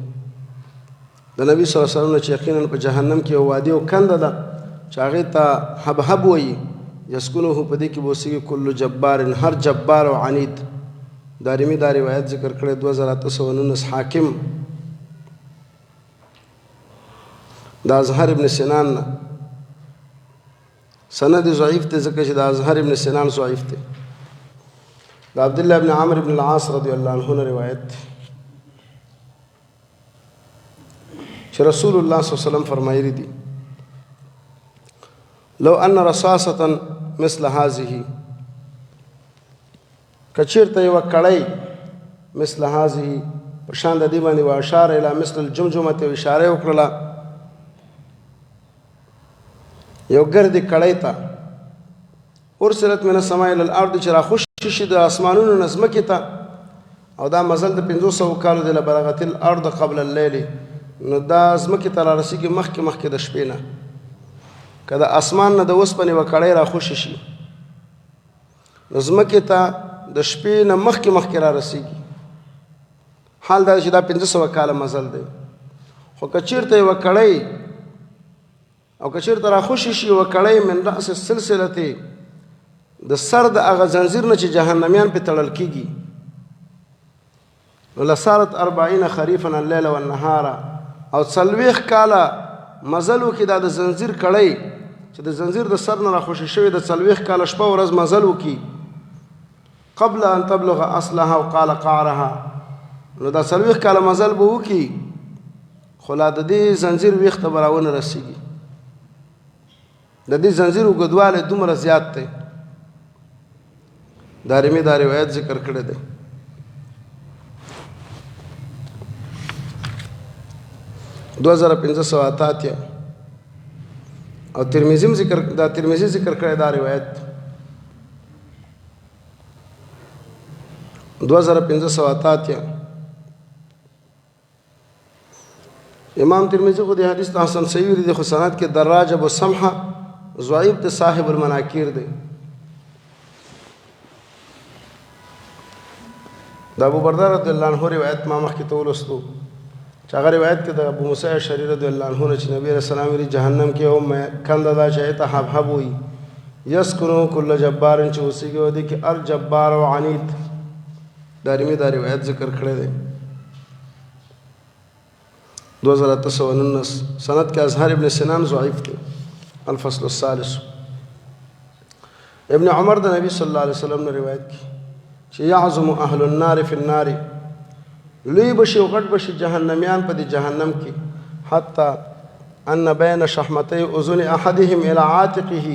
د نبی صلی الله علیه وسلم نه چې یقینا په جهنم کې یو وادي او کنده ده چې هغې ته حبحب وایي یسکنه په دې کې به اوسېږي کل جبار هر جبار او عنید. دارمي دا روایت ذکر کړی 2819 حاکم د ازهر ابن سنان نه سند ضعیف دی ځکه چې د ازهر ابن سنان ضعیف دی. د عبدالله ابن عمرو ابن العاص رضی الله عنه نه روایت دی چې رسول الله صلی الله علیه وسلم فرمایلی دي لو ان رصاصة مثل هذه کچیرته یوه کړۍ مثل هذه په شان د دې باندې واشاره الی مثل الجمجمه ته اشاره وکړله یو ګردې کړۍ ته ارسلت من السماء الى الارض چې راخوشي شي د اسمانونو نه ځمکې ته او دا مزل د 500 کالو دی لبلغت الارض قبل الليل نو دا ځمکې ته رارسېږي مخکې د شپې نه. که د اسمان نه د اوسپنې یوه کړۍ راخوشي شي نو ځمکې ته د شپې نه مخکې رارسېږي. حال دا چې دا 500 کاله مزل دی. خو که چېرته یوه کړۍ او که چېرته راخوشي شي یوه کړۍ من رأس السلسلتې د سر د هغه زنځیر نه چې جهنمیان پې تړل کېږي نو لصارت 40 خریفا اللیل والنهار او 40 کاله مزل وکړي دا د زنځیر کړۍ چې د زنځیر د سر نه راخوشي شوې د 40 کاله شپه ورځ مزل وکړي قبل ان تبلغ اصلها وقال قعرها نو دا 40 کاله مزل به وکړي خو لا د دې زنځیر ویښته به راونه رسېږي. د دې زنځیر اوږدوالی دومره زیات دی. دارمي دا روایت ذکر کړی دی. دو هزار 588 او ترمذی ذکر کړی دا روایت 2588 امام ترمذی خو د حدیث حسن صحیح ویلي دی خو سند کې دراج ابو سمحه ضعیف د صاحب المناکیر دی. د ابو برده رضی الله عنه روایت ما مخکې ته ولوستو چې هغه روایت کې د ابو موسی اشعري رضی الله عنه نه چې نبی علیه السلام ویلي جهنم کې یو کنده ده چې هغې ته حبحب وایي یسکنو کل جبار چې اوسېږي او دې کې الجبار او عنید. دارمي دا روایت ذکر کړی دی 2819 سند کې ازهر ابن سنان ضعیف دی. الفصل الثالث ابن عمر د نبی صلی الله علیه وسلم نه روایت کی چې یعظم اهل النار فی النار لوی بشي او غټ بشي جهنميان په دې جهنم کې حتی ان بین شحمتي اذن احدهم الى عاتقه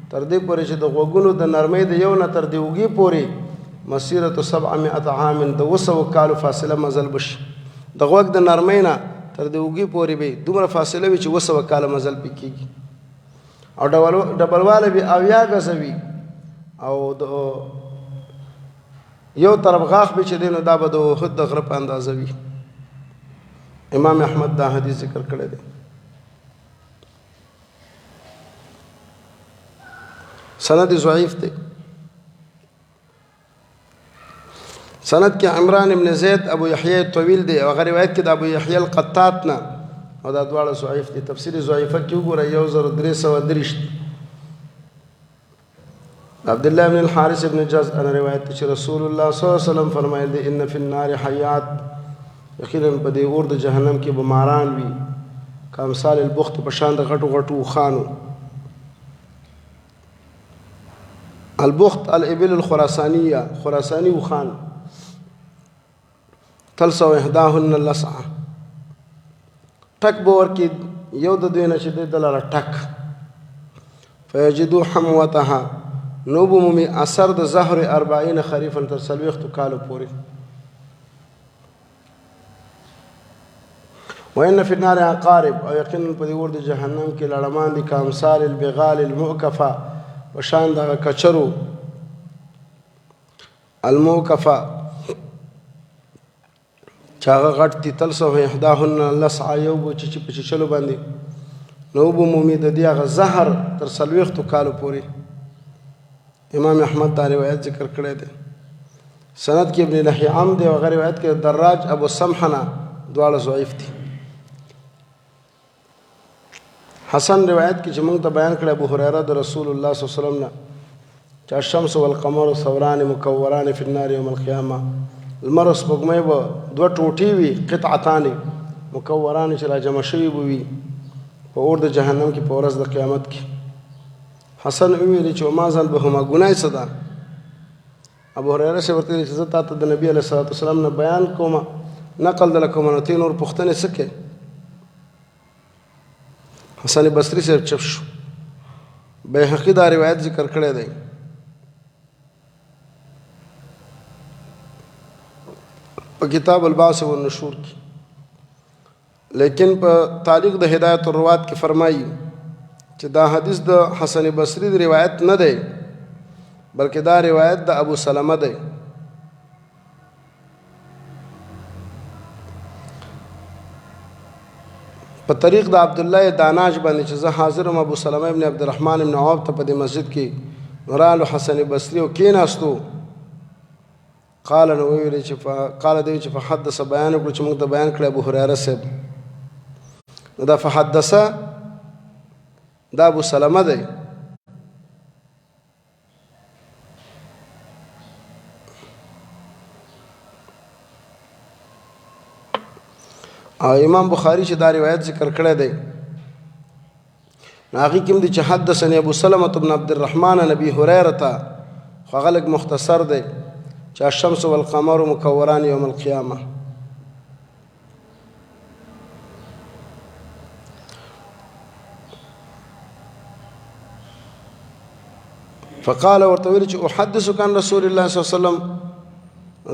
تر دې پورې چې د غوږونو د نرمۍ د یو نه تر دې اوږې پورې مسیرة 700 عام د 200 کالو فاصله مزل بشي. د غوږ د نرمۍ نه تر دې اوږې پورې به دومره فاصله وي چې 200 کاله مزل پې کېږي او ډبلواله به 80 ګزه وي او د یو طرف غاښ به چې دی نو دا به د احد د غره په اندازه وي. امام احمد دا حدیث ذکر کړی دی. سند ضعیف دی. سند کې عمران ابن زید ابو یحیی طویل دی او هغه روایت کې د ابو یحیی القطات نه او دا دواړه ضعیف دي. تفسیر ضعیفه کې وګورئ 1330 عبدالله ابن الحارث ابن جز انا روایت چې رسول الله صلی الله علیه وسلم فرمایل دي ان فی النار حیات یقینا په دې اور د جهنم کې بماران وي کامثال البخت په شان د غټو غټو خانو. البخت الابل الخراسانیه خراسانی وخان تلسو احداهن اللسعه ټک به ورکړي یو د دوی نه چې دی دلاره ټک فیجدو حموتها نو به مومي اثر د زهر 40 خریفا تر 40 کالو پورې. وان فی النار عقارب او یقینا په دې اور د جهنم کې لړمان دي کامثال البغال المؤکفه وشان دغه کچرو الموکفه چې هغه غټ تیتل سو احداهن لسع یو بو چې په چلو باندې نو بو مومي د دې هغه زهر تر 40 کالو پورې. امام احمد دا روایت ذکر کړی دی. سند کې ابن لهیعم دی او هغه روایت کې دراج ابو سمحنا دواړه ضعیف دي. حسن روایت کې چې موږ ته بیان کړی ابو هريره د رسول الله صلی الله علیه وسلم نه چې الشمس والقمر ثوران مکوران فی النار یوم القیامه، المر سپوږمۍ به دوه ټوټې وي قطعتان مکوران چې را جمع شوي به وي په اور د جهنم کې په ورځ د قیامت کې. حسن ویلي چې وما ذنبهما ګناه څه ده؟ ابو هريره سے ورته چې زه تاسو د نبی علیه الصلاه والسلام نه بیان کوم نقل د کوم نو تین اور پښتنه سکه. حسن بصری سے چپ شو. بیهقی دا روایت ذکر کړی دی. په کتاب البعث والنشور کې، لیکن په تعلیق د هدایت الروات کې فرمایي چې دا حدیث د حسن بصری د روایت نه دی بلکې دا روایت د ابو سلمہ دی. په طریق د عبد الله داناج باندې چې زه حاضرم ابو سلمہ ابن عبد الرحمن ابن عوف ته په دې مسجد کې نورال حسن بصری او کېناستو. قال نو ویل چې قال دی چې فحدث بیان کړ چې موږ ته بیان کړ ابو هريره صاحب. دا فحدث دا ابو سلمہ دی. امام بخاری چې دا روایت ذکر کړی دی هغې کې هم دی چې حدثني ابو سلمة بن عبد الرحمن نبي هريره ته خو هغه لږ مختصر دی چې الشمس والقمر مکوران یوم القیامه. فقال ورته ویل چې احدثک عن رسول الله صلی الله علیه وسلم.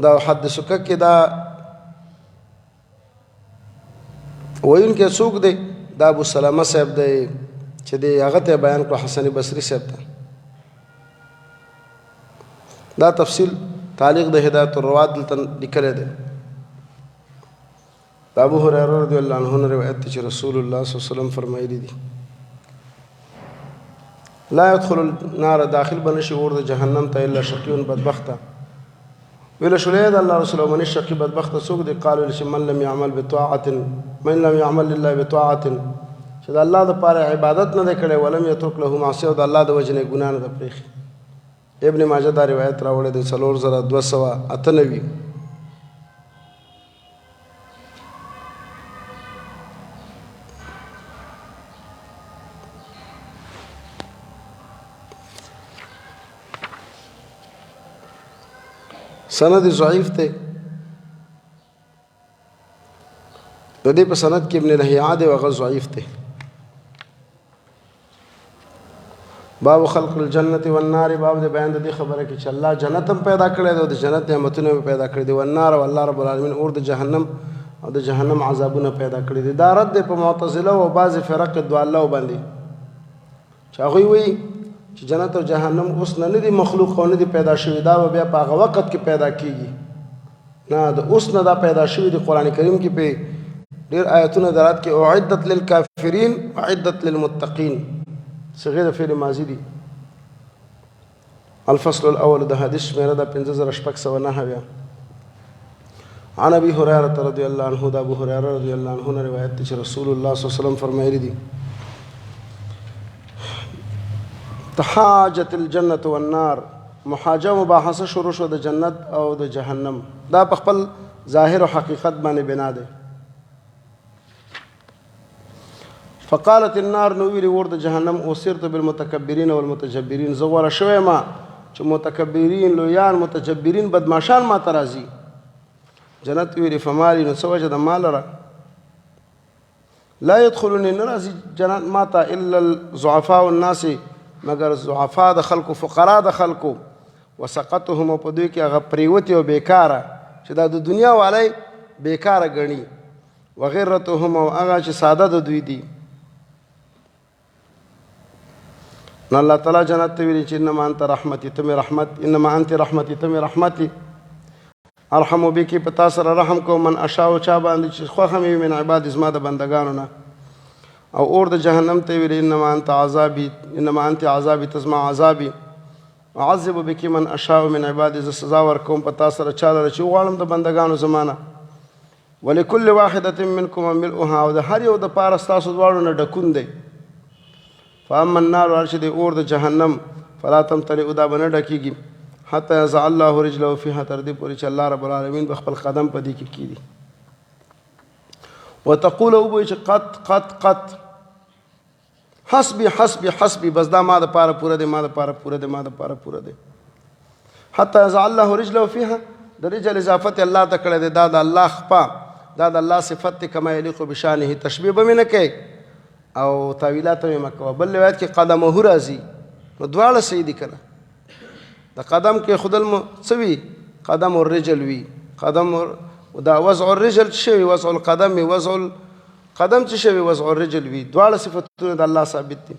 دا احدثک کې دا ویونکی څوک دی؟ دا ابو سلمہ صاحب دی چې دی هغه ته بیان کړو حسن بصری صاحب ته. دا تفصیل تعلیق د هدایت الروات دلته لیکلی دی. د ابو هريره رضی الله عنه روایت دی چې رسول الله صلی الله علیه وسلم فرمایلی دي لا يدخل النار داخل بنشي اور د جهنم ته الا شقي بدبخته. ویل شولې د الله رسول من شقي بدبخته څوک دی؟ قالوا من لم يعمل بطاعه من لم يعمل لله بطاعه چې د الله د پاره عبادت نه کړي ولم يترك له معصيه او د الله د وجنه ګناه نه پرېخي. ابن ماجه دا روایت راوړی دی 4298. سند ضعیف دی. د دې په سند کې ابن لهیعه دی او هغه ضعیف دی. باب خلق الجنة والنار، باب د بیان د دې خبره کې چې الله جنت هم پیدا کړی دی او د جنت نعمتونه هم پیدا کړي دي، والنار او الله رب العالمین اور د جهنم او د جهنم عذابونه پیدا کړي دي. دا رد دی په معتزله او بعض فرق ضاله باندې چې هغوی وایي چې جنت او جهنم اوس نه دي مخلوق او نه دي پیدا شوي، دا بیا په هغه وخت کې پیدا کیږي. نه د اوس نه دا پیدا شوي دي. قرآن کریم کې په ډېر آیتونه درات کې اعدت للکافرین اعدت للمتقین صيغه فعل ماضی دي. الفصل الاول د حدیث شمیره د 5609 عن ابي هريره رضي الله عنه. د ابو هريره رضی الله عنه روایت چې رسول الله صلی الله علیه وسلم فرمایلی دي تحاجت الجنة والنار، محاجه مباحثه شروع شو د جنت او د جهنم. دا په خپل ظاهر او حقیقت باندې بنا ده. فقالت النار، نو ویلی ور د جهنم اوسرت بالمتکبرین والمتجبرین، زه غوره شوی ما چې متکبرین لویان متجبرین بدماشان ما ته راځي. جنت ویلی فمالی، نو څه وجه د مال را لا يدخلني، نه راځي جنت ما ته الا الضعفاء الناس، مگر ضعفاء د خلکو فقراء د خلکو، وسقطهم په دوی کې هغه پریوتي او بیکاره چې دا د دنیا والی بیکاره ګڼي، وغیرتهم او هغه چې ساده د دوی دي. نو الله تعالی جنت ته ویلي چې انما انت رحمتي، ته مې رحمت، انما انت رحمتي، ته مې رحمتي. ارحم بکی په تا سره رحم کوم من اشاء چا باندې چې خوښه مې من عباد زما د بندګانو نه. او اور د جهنم ته ویل انما انت عذابي انما انت عذابي تسمع عذابي اعذب بکی من اشاء من عباد ز سزا ورکوم په تا سره چاله چې غواړم د بندګانو زمانہ. ولکل واحده منکم ملؤها او د هر یو د پاره ستاسو دواړو نه ډکون دی. فاما النار ارشد اور د جهنم فلا تمتلئ دا بنه ډکیږي حتی یضع الله رجله فيها تر دې پورې چې الله رب العالمین په خپل قدم په دې کې کیږي. وتقول او به چې قط حسبي حسبي حسبي بس دا ما د پاره پوره دی ما د پاره پوره دی ما د پاره پوره دی. حتی یضع الله رجله فيها د رجل اضافت الله ته کړی دی دا د الله خپا دا د الله صفت دی کما یلیق بشانه تشبیه به مې نه کوي او تاویلات مې مه کوه. بل روایت کې قدمه راځي نو دواړه صحیح دي کنه. د قدم کې خودل مو څه وي قدم الرجل وي قدم دا وضع الرجل څه وي وضع القدم وضع القدم څه وي وضع الرجل وي دواړه صفتونه د الله ثابت دي.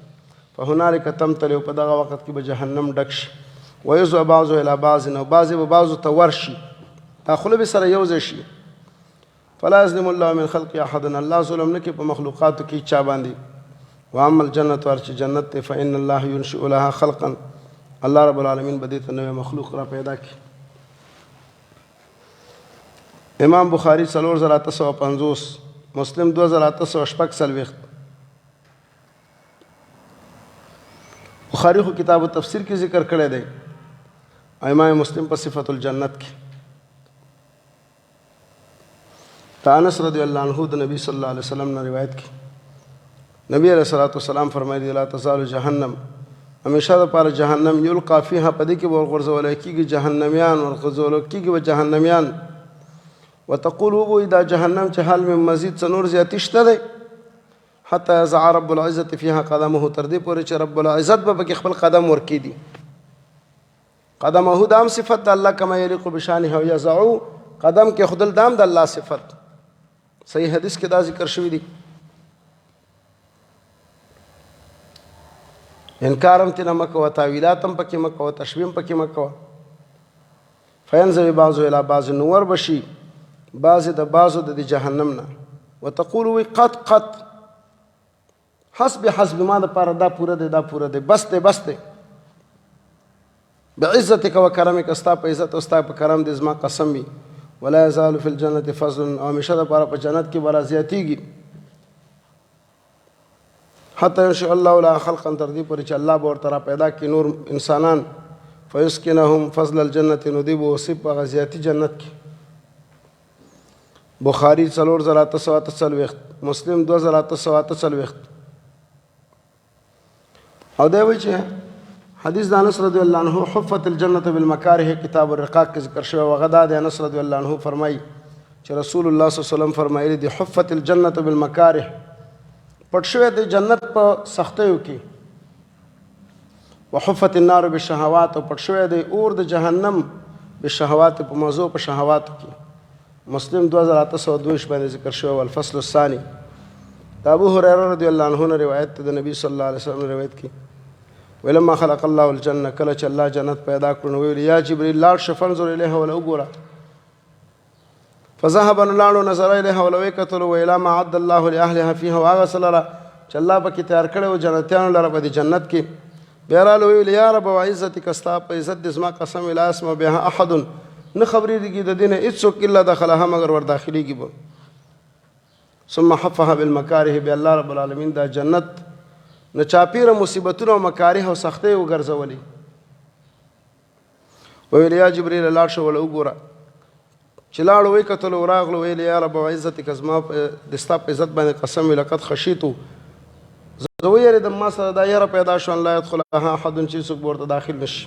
فهنالک تمتلئ په دغه وخت کې به جهنم ډک شي ويذو بعضو الى بعض او بعضې به بعضو ته ورشي دا خوله به سره یو ځای شي. فلا یظلم الله من خلق احد الله ظلم نه کوي په مخلوقاتو کې چا باندې. واما الجنة ورچ جنت ته فإن الله ينشئ لها خلقا الله رب العالمین به دې ته نوې مخلوق را پیدا کړي. امام بخاری 4850 مسلم 2846 بخاری خو کتاب التفسیر کې ذکر کړی دی امام مسلم په صفت الجنت کې انس رضی الله عنه د نبی صلی الله علیه وسلم نے روایت کی نبی علیہ الصلوۃ والسلام فرمایي لا تزال جهنم همیشه د پاره جهنم یلقا فيها پدې کې ورغورځول کېږي جهنميان ورغورځول کېږي جهنميان وتقول وو اذا جهنم چې حال من مزید څنور زیات شته دی حتی یضع رب العزة فيها قدمه تر دې پورې چې رب العزت به پکې خپل قدم ورکې دي. قدمه دام صفت د الله کما یلیق بشانه او یضع قدم کې خودل دام د الله صفت صحیح حدیث کې دا ذکر شوی دی. انکارم تینا مکو تاویلاتم پکې مکو تشبیهم پکې مکو. فینزوی بعضو الى بعض نور بشي بعض د بعضو د جهنم نه وتقول وی قط حسب حسب ما د پاره دا پوره دی دا پوره دی بس دی بعزتک وکرمک استا په عزت او استا په کرم دې زما قسم وي. ولا یزال فی الجنة فضل او همیشه د پاره په جنت کې برا زیاتیږي حتی انشاء الله لا خلقا تر دې پورې چې الله به ورته را پیدا کړي نور انسانان فیسکنهم فضل الجنة نو دې به وصیب په غزیاتي جنت کې. بخاری 4848 مسلم 2848 او دی وایي چې حدیث د انس رضی الله عنه حفت الجنة بالمکاره کتاب الرقاق کې ذکر شوی وغدا د انس رضی الله عنه فرمایي چې رسول الله صلی الله علیه وسلم فرمایلی دی حفت الجنة بالمکاره پټ شوی د جنت په سختیو کې وحفت النار بالشهوات او پټ شوی د اور د جهنم بالشهوات په موضوع په شهوات کې. مسلم 2822 باندې ذکر شوی والفصل الثاني د ابو هريره رضی الله عنه روایت د نبی صلی الله علیه وسلم روایت کی ولما خلق الله الجنه کله چې الله جنت پیدا کړو ویل یا جبريل لا شفنظر الیه ولا وګوره فذهب لاړو نظر الیه ولا وکتل ویلا ما عد الله لاهلها فيها واغسل چې الله پکې تیار کړو جنتیانو لپاره په جنت کې بهرال ویل یا رب وعزتک استا په عزت د اسما قسم لا اسم بها احد نه خبرې دیږي د دینه اڅوک الا دخلها مگر ور داخليږي به. ثم حفها بالمکاره به الله رب العالمین دا جنت نه چاپیره مصیبتونه او مکاره او سختۍ وګرځولې. ویل یا جبريل لاړ شو ولا وګوره چې لاړ وې کتل وراغلو ویل یا رب عزتک ازما د ستا په عزت باندې قسم لقد خشیتو زه ویری د ما سره دا یره پیدا شو ان لا يدخلها احد چې څوک ورته داخل نشي.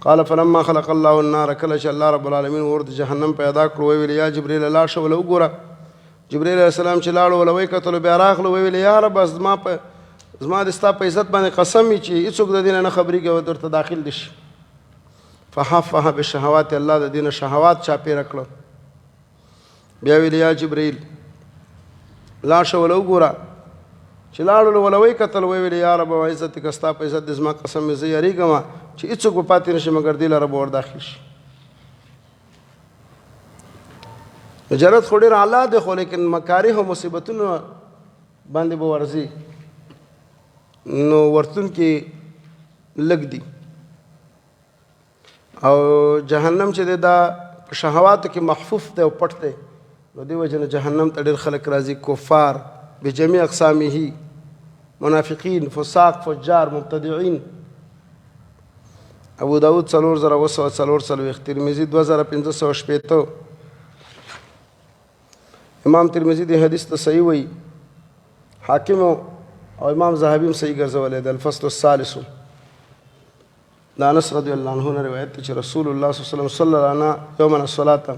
قال فلما خلق الله النار کله چې الله رب العالمین ورته جهنم پیدا کړو ویل یا جبريل لاړ شو ولا وګوره جبريل علیہ السلام چې لاړو ولا وې کتل بیا راغلو ویل یا رب زما د ستا په عزت باندې قسم چې هیڅوک د دین نه خبرېږي او ورته داخل نشي. فحفها بالشهوات الله د دین شهوات چاپیره کړو. بیا ویل یا جبريل لاړ شو ولا وګوره چې لاړو ولا وې کتل ویل یا رب عزتک استا په عزت زما قسم زه یریږم چې هیڅوک په پاتې نشي مگر دې لره ور داخل شي. جنت خو ډېر اعلی دی خو لیکن مکاره او مصیبتونو باندې به ورځي نو ورتونکي لږ دي او جهنم چې دی دا په شهواتو کې محفوف دی او پټ دی نو دې وجه نه جهنم ته ډېر خلک راځي کفار بجميع اقسامه منافقین فساق فجار مبتدعين ابو داود 4944 ترمذی 2560 امام ترمذی دې حدیث ته صحیح وایي حاکم او امام ذهبی هم صحیح ګرځولی دی الفصل الثالث د انس رضی الله عنه نه روایت دی چې رسول الله صلی الله علیه وسلم صلی لنا یوما الصلاة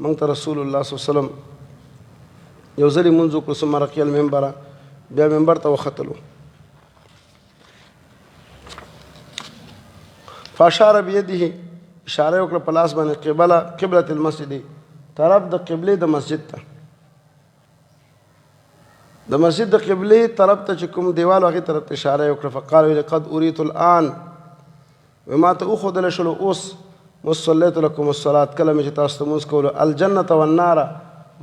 موږ ته رسول الله صلی الله علیه وسلم یو ځلې لمونځ وکړو ثم رقي المنبر بیا منبر ته وختلو فاشار بيده اشاره وکړه په لاس باندې قبله المسجد طرف د قبله د مسجد ته د مسجد د قبله طرف ته چې کوم دیوال هغه طرف ته اشاره وکړه فقال لقد اريت الان وما تاخذ لشل اوس مصليت لكم الصلاه کلمه چې تاسو ته موږ کولو الجنه والنار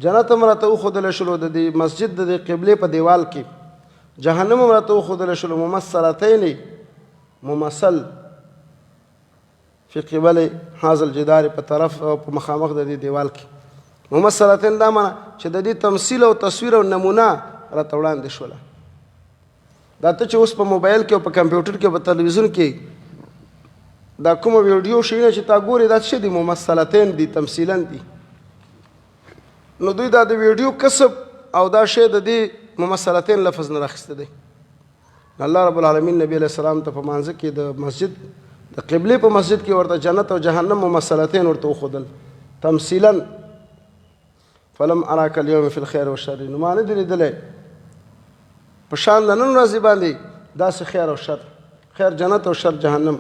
جنت مرته اخذ لشل د مسجد د قبله په دیوال کې جهنم مرته اخذ لشل ممثلتين ممثل فی قبل هذا الجدار په طرف او په مخامخ د دې دیوال کې ممثلتين دا معنی چې د دې تمثيل او تصویر او نمونه راته وړاندې شوله دا ته چې اوس په موبایل کې او په کمپیوټر کې او په تلویزیون کې دا کومه ویډیو شي چې تا ګوري دا څه دي ممثلتين دي تمثیلا دي نو دوی دا د ویډیو کسب او دا شی د دې ممثلتين لفظ نه راخسته دی الله رب العالمین نبی علیہ السلام ته په مانځ کې د مسجد د قبله په مسجد کې ورته جنت او جهنم ممثلتين ورته وخدل تمثيلا فلم اراك اليوم في الخير والشر نو ما نه دی لیدلې په شان نن ورځ باندې داسې خیر او شر خیر جنت او شر جهنم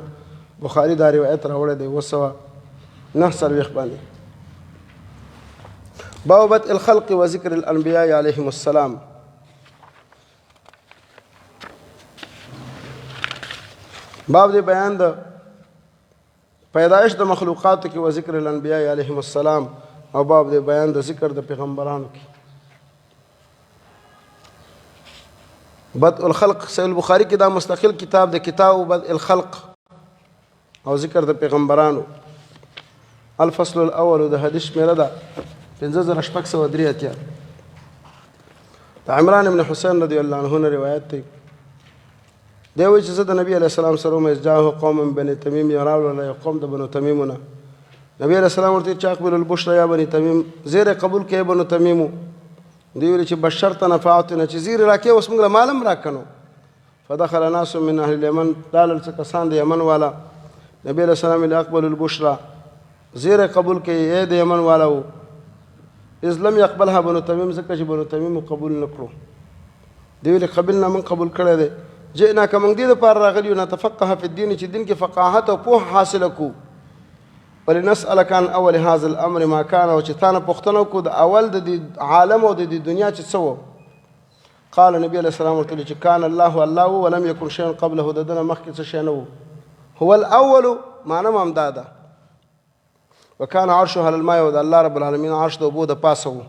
بخاری دا روایت راوړی دی 209 باندې باب بدء الخلق وذكر الانبياء عليهم السلام باب دی بیان د پیدائش د مخلوقات کې و ذکر الانبیاء علیهم السلام او باب دی بیان د ذکر د پیغمبرانو کې بدء الخلق صحیح البخاری کې دا مستقل کتاب د کتاب بدء الخلق او ذکر د پیغمبرانو الفصل الاول د حدیث میره ده 5603 عمران بن حسین رضی الله عنه روایت دی دی وایي چې زه د نبي علیه السلام سره وم اذ جاءه قوم من بني تمیم راوړل یو قوم د بنو تمیمونه نبي علیه السلام ورته چې اقبلوا البشرى یا بني تمیم زیره قبول کړئ بنو تمیمو دی ویل چې بشرتنا فاعطنا چې زیره راکې اوس موږ مالم راکنو فدخل ناس من اهل اليمن دال څه کسان د یمن والا نبي علیه السلام ویل اقبلوا البشرى زیره قبول کړئ د یمن والا وو اذ لم يقبلها بنو تمیم ځکه چې بنو تمیم قبول نکړو دی ویل قبلنا من قبول کړی دی جئنا کوم دې لپاره راغلیو نتفقه فی الدین چې دین کې فقاهت او پوهه حاصله کو ولنسألك عن اول هذا الامر ما كان او چې تانه پوښتنه کو د اول د عالم او د دنیا چې څه و قال نبی علیہ السلام ورته چې کان الله ولم يكن شيء قبله دنا مخکې څه شی نه و هو الاول معنی امداده وكان عرشه على الماء ود الله رب العالمین عرش د ابو د پاسه و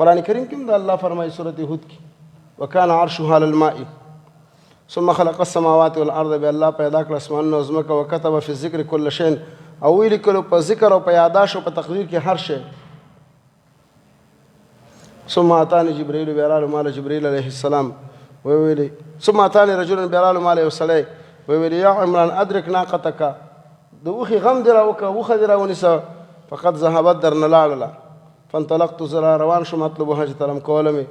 قران کریم کې د الله فرمایي سورۃ هود کې وكان عرشه على الماء ثم خلق السماوات والارض بالله پیدا کړ اسمانونه او ځمکه وكتب في الذكر كل شيء او ویل کړو په ذکر او په یاداش او په تقدیر کې هر شی ثم اتاني جبريل بيرال مال جبريل عليه السلام ویل ثم اتاني رجل بيرال مال وسلي ویل يا عمران ادرك ناقتك دوخي غم دراوك وخذرا ونسا فقد ذهبت درن لاړه فانطلقت زرا روان شو مطلبها چې تلم کولمه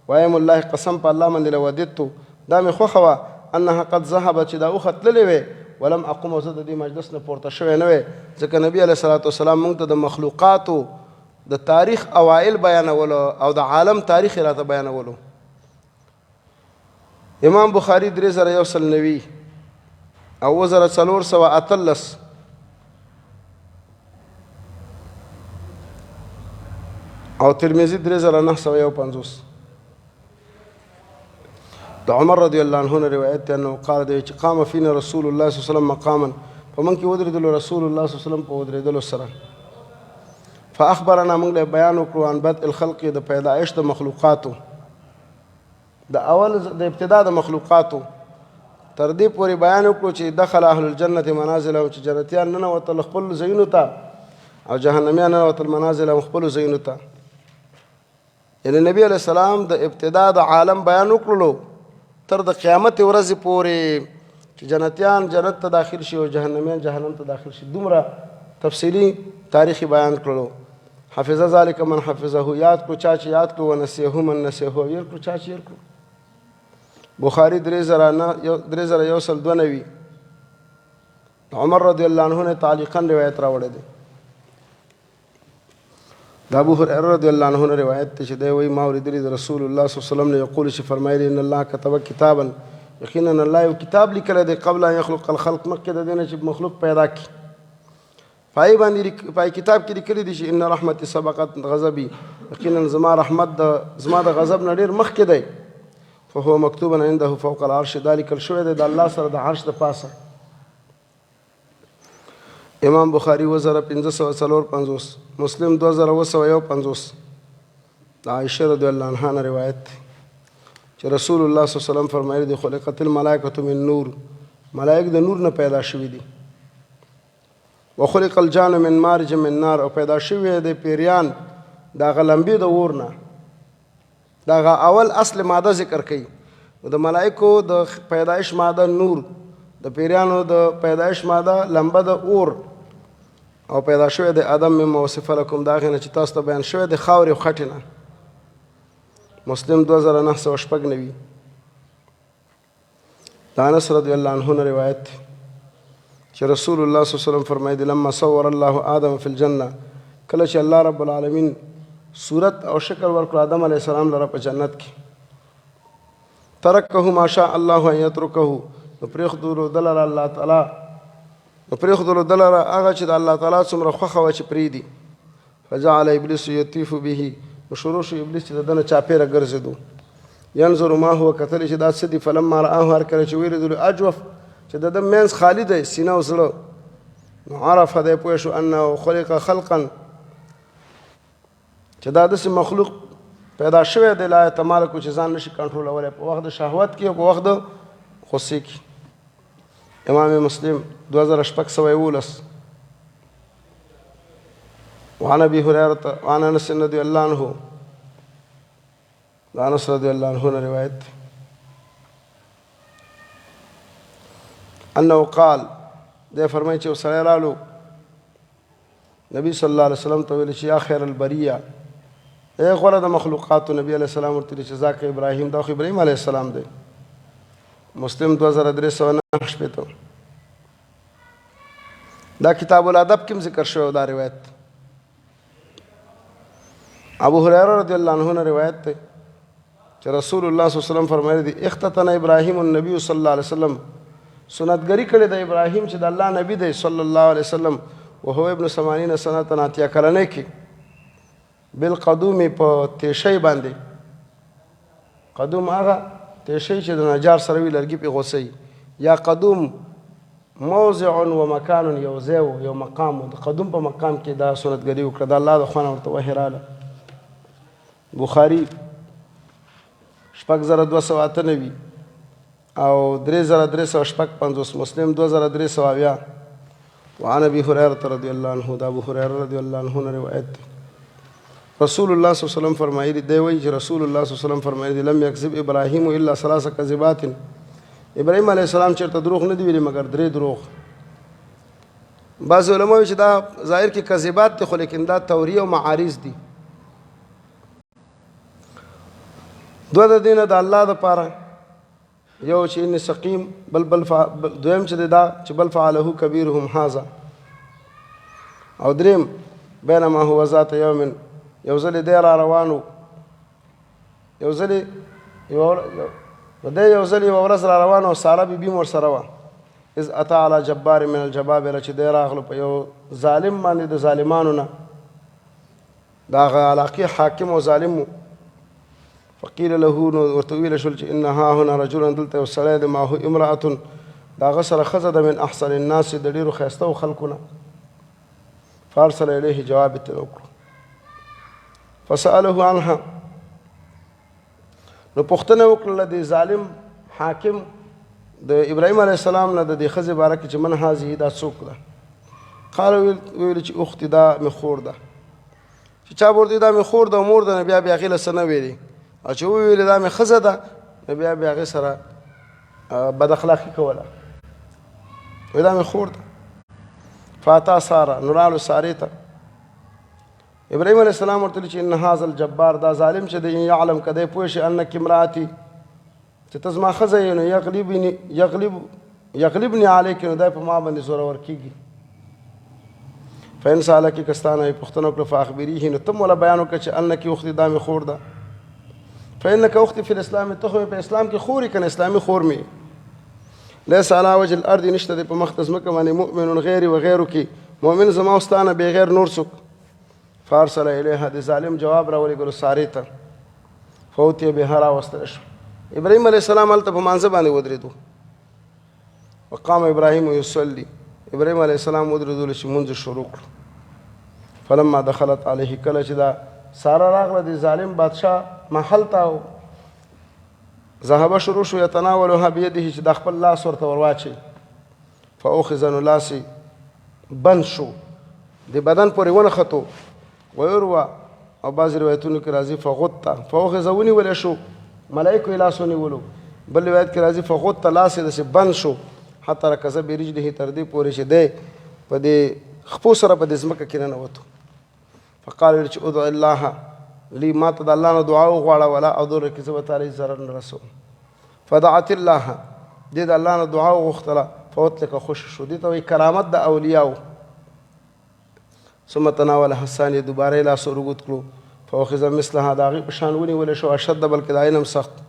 وایم الله قسم په الله من لودت دا مې خوخه انها قد ذهبت چې دا وخت للی وي ولم اقوم وسط دې مجلس نه پورته شوی نه وي ځکه نبی علیه الصلاۃ والسلام موږ ته د مخلوقاتو د تاریخ اوایل بیانولو او د عالم تاریخ راته بیانولو امام بخاری 3190 او 1413 او ترمذی 3950 د عمر رضی الله عنه روایت ته انه قال دی چې قام فينا رسول الله صلی الله علیه وسلم مقاما فمن کې ودرېدل رسول الله صلی الله علیه وسلم په ودرېدل سره فاخبرنا موږ له بیان وکړو عن بدء الخلق د پیدایش د مخلوقاتو د اول د ابتدا د مخلوقاتو تر دې پورې بیان وکړو چې دخل اهل الجنه منازلهم چې جنتیان ننوتل خپل ځایونو ته او جهنميان ننوتل منازلهم خپل ځایونو ته. یعنی نبی علیه السلام د ابتدا د عالم بیان وکړلو تر د قیامت ورځې پورې چې جنتیان جنت ته داخل شي او جهنميان جهنم ته داخل شي دومره تفصیلی تاریخي بیان کړلو. حفظ ذلك من حفظه یاد کړو چا چې یاد کړو ونسیه من نسیه ير کړو چا چې ير کړو. بخاری 3192 عمر رضی الله عنه نے تعلیقا روایت راوړی دی. د ابو هريره رضی الله عنه روایت ته چې دی وایي ما اوریدلی د رسول الله صلی الله علیه وسلم نه یقول چې فرمایلی ان الله كتب کتابا یقینا الله یو کتاب لیکلی دی قبل ان يخلق الخلق مخکې د دې نه چې مخلوق پیدا کړي. پای باندې پای کتاب کې لیکلي دي چې ان رحمتي سبقت غضبي یقینا زما رحمت زما د غضب نه ډېر مخکې دی. فهو مكتوبا عنده فوق العرش ذلك الشوي د الله سره د عرش د پاسه. امام بخاری 1554 مسلم 2951 عائشہ رضی الله عنها نے روایت چې رسول الله صلی الله علیه وسلم فرمایلی دی خلقت الملائکه من نور ملائک د نور نه پیدا شوي دي. وخلق الجان من مارج من نار او پیدا شوي د پیریان دا غلمبي د اور نه. دا اول اصل ماده ذکر کوي د ملائکو د پیدایش ماده نور د پیریانو د پیدایش ماده لمبه د اور او پیدا شوی د آدم مما وصف لكم دا غنه چې تاسو ته بیان شوی د خاورې او خټې نه. مسلم 2996 د انس رضی الله عنه روایت چې رسول الله صلی الله علیه وسلم فرمایي لما صور الله آدم فی الجنه کله چې الله رب العالمین صورت او شکل ورکړ آدم علیه السلام لره په جنت کې ترکه ما شاء الله ان يتركه نو پرېښودلو دلره الله تعالی نو پرېښودلو دلره هغه چې د الله تعالی څومره خوښه وه چې پرېږدي. فجعل ابلیس یطیف به نو شروع شو ابلیس چې د ده نه چاپېره ګرځېدو ینظر ما هو کتلی چې دا څه دي فلما رآه هر کله چې ولیدلو اجوف چې د ده منځ خالي دی سینه او زړه نو عرفه دی پوه شو انه خلق خلقا چې دا داسې مخلوق پیدا شوی دی لا یتمالکو چې ځان نشي کنټرولولی په وخت د شهوت کې او په وخت د غصې کې. امام مسلم 2611 وعن ابي هريره وعن انس رضي الله عنه انس رضي الله عنه روایت انه قال ده فرمایي چې سړی رالو نبی صلی الله علیه وسلم ته ویل چې یا خیر البریه ای غوره د مخلوقاتو نبی علیه السلام ورته چې ذاک ابراهیم دا خو ابراهیم علیه السلام دی. مسلم 2309 دا کتاب الادب کې ذکر شوی دا روایت. ابو هريره رضی الله عنه روایت ده چې رسول الله صلی الله علیه وسلم فرمایلی دي اختتن ابراهیم النبی صلی الله علیه وسلم سنتګری کړی د ابراهیم چې د الله نبی دی صلی الله علیه وسلم وهو ابن 80 سنه اتیا کلنه کې بالقدوم په تیشی باندې. قدوم هغه تیشی چې د نجار سره وي لرګي پې غوڅوي یا قدوم موضع و مکان یو ځای و یو مقام و د قدوم په مقام کې دا سنتګري وکړه د الله د خوا نه ورته وحی راله. بخاري 6298 او 3355 مسلم 2300 وعن ابي هريره رضي الله عنه دا ابو هريره رضي الله عنه روایت رسول الله صلی الله علیه وسلم فرمایلی دی وایي چې رسول الله صلی الله علیه وسلم فرمایلی لم یکذب ابراهیم الا 3 کذبات ابراهیم علیه السلام چېرته دروغ نه دی ویلي مګر 3 دروغ. بعض علما وایي چې دا ظاهر کې کذبات دي خو لیکن دا توریه او معارض دي. دوه د دینه د الله دپاره یو چې ان سقیم دویم چې دا چې بل فعله کبیرهم هذا او دریم بینما هو ذات یوم یو ځلې دی را روانو یو ځلې یو ورځ را روانو ساره بیبي م ورسره وه اذ اتی علی جبار من الجبابره چې دی راغلو په یو ظالم باندې د ظالمانو نه د هغه علاقې حاکم او ظالم و. فقیل له نو ورته ویل شول چې ان ها هنا رجلا دلته یو سړی دی معه امرأة د هغه سره ښځه ده من احسن الناس د ډېرو ښایستهو خلکو نه. فارسل الیه جواب یې ترې وکړو فسأله عنها نو پوښتنه وکړله د ظالم حاکم د ابراهیم علیه السلام نه د دې ښځې باره کې چې من هذه دا څوک ده قال ویل چې اختي دا مې خور ده چې چا به ورته دا مې خور ده مور ده نو بیا هغې له څه نه ویلې او چې وویلې دا مې ښځه ده نو بیا هغې سره بد اخلاقي کوله وایي دا مې خور ده فاتا ساره نو راغلو سارې ته ابراهیم علیه السلام ورته ویل چې ان هذا الجبار دا ظالم چې دی یعلم که دی پوه شي انک امراتي چې ته زما ښځه یې نو یغلبني علیک نو دی په ما باندې زورور کېږي فإن سألك که ستا نه پوښتنه وکړه فاخبریه نو ته موله بیان وکړه چې انک اختي دا مې خور ده فإنک اختي فی الاسلام ته خو په اسلام کې خور یې که نه اسلامي خور مې لیس علی وجه الارض نشته دی په مخ د ځمکه باندې مؤمن غیري وغیرو کې مؤمن زما او ستا نه بغیر نور څوک فارسل الیها د ظالم جواب راولېږلو سارې ته فوتیه بها راوستلی شو ابراهیم علیه السلام هلته په مانځه باندې ودرېدو وقام ابراهیم یصلي ابراهیم علیه السلام ودرېدلو چې مونځ شروع کړو فلما دخلت علیه کله چې دا ساره راغله د ظالم بادشاه محل ته ذهبه شروع شو یتناولها بیده چې د خپل لاس ورته ورواچي فاخذ نو لاسې بند شو د بدن پورې ونښتو ویروه او بعضې روایتونو کې راځي فغطه فاخذ ونیولی شو ملایکو یې لاس ونیولو بل روایت کې راځي فغطه لاس یې داسې بند شو حتی رکزه برجله تر دې پورې چې دی په دې خپو سره په دې ځمکه کې ننوتو فقال ویل چې ادعو الله لی ما ته د الله نه دعا وغواړه ولا اضرک زه به تا له ضرر نه رسوم فدعت الله دې د الله نه دعا وغوښتله فوطلق خوشې شو دې ته وایي کرامت د اولیاو ثم تناولها الثانیه دوباره یې لاس ورغوت کړو فاخذ مثلها د هغې په شان ونیولی شو اشد بلکې د علم سخت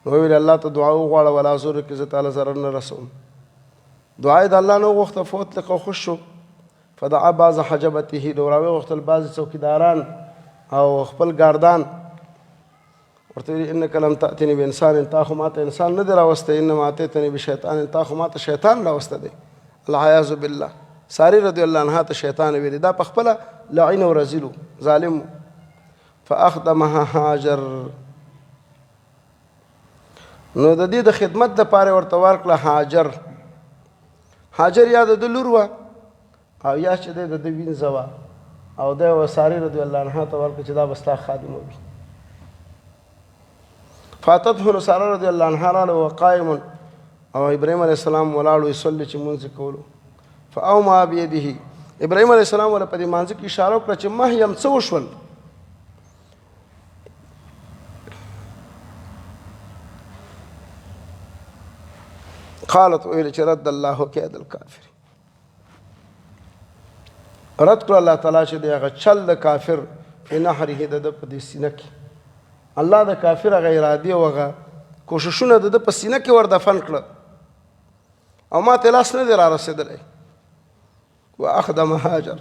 نو ویل الله ته دعا وغواړه ولا اضرک زه تا له ضرر نه رسوم دعا یې د الله نه وغوښته فوطلق خوش شو فدعا بعض حجبته نو راوغوښتل بعضې څوکیداران او خپل ګاردان ورته ویل انک لم تأتني بانسان تا خو ماته انسان نه دی راوستی انما اتیتني بشیطان تا خو ماته شیطان راوسته دی العیاذ بالله ساری رضی الله عنها ته شیطان ویلی دا په خپله لعین او رزیل ظالم فاخدمها هاجر نو د دې د خدمت دپاره ورته ورکړه هاجر هاجر یا د ده لور وه او یا چې دی د ده وینځه وه او دی و سارې رضی الله عنها ته ورکړه چې دا به ستا خادمه وي فاتته نو ساره رضی الله عنها راغله وقایم او ابراهیم علیه السلام ولاړو یصلي چې مونځ کولو فاوما بیده ابراهیم علیه السلام وله په دې مانځه کې اشاره وکړه چې مهیم څه وشول قالت ویل چې رد الله کید الکافر رد کړو الله تعالی چې د هغه چل د کافر فی نحره د ده په دې سینه کې الله د کافر هغه ارادې او هغه کوششونه د ده په سینه کې ور دفن کړه او ما ته لاس نه دی را رسېدلی واخدم هاجر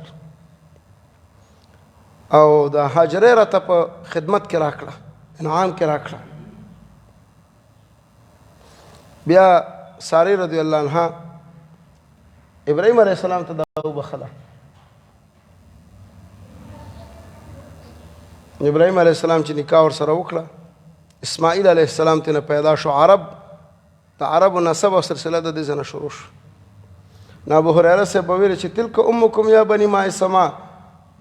او د هاجرې راته په خدمت کې راکړه انعام کې راکړه بیا ساری رضی الله عنها ابراهیم علیه السلام ته دا وبخله ابراهیم علیه السلام چې نکاح ورسره وکړه اسماعیل علیه السلام ته نه پیدا شو عرب د عربو نسب او سلسله د دې ځنه شروع شو نو ابو هریره صاحب ویل چې تلک امکم یا بني ماء السما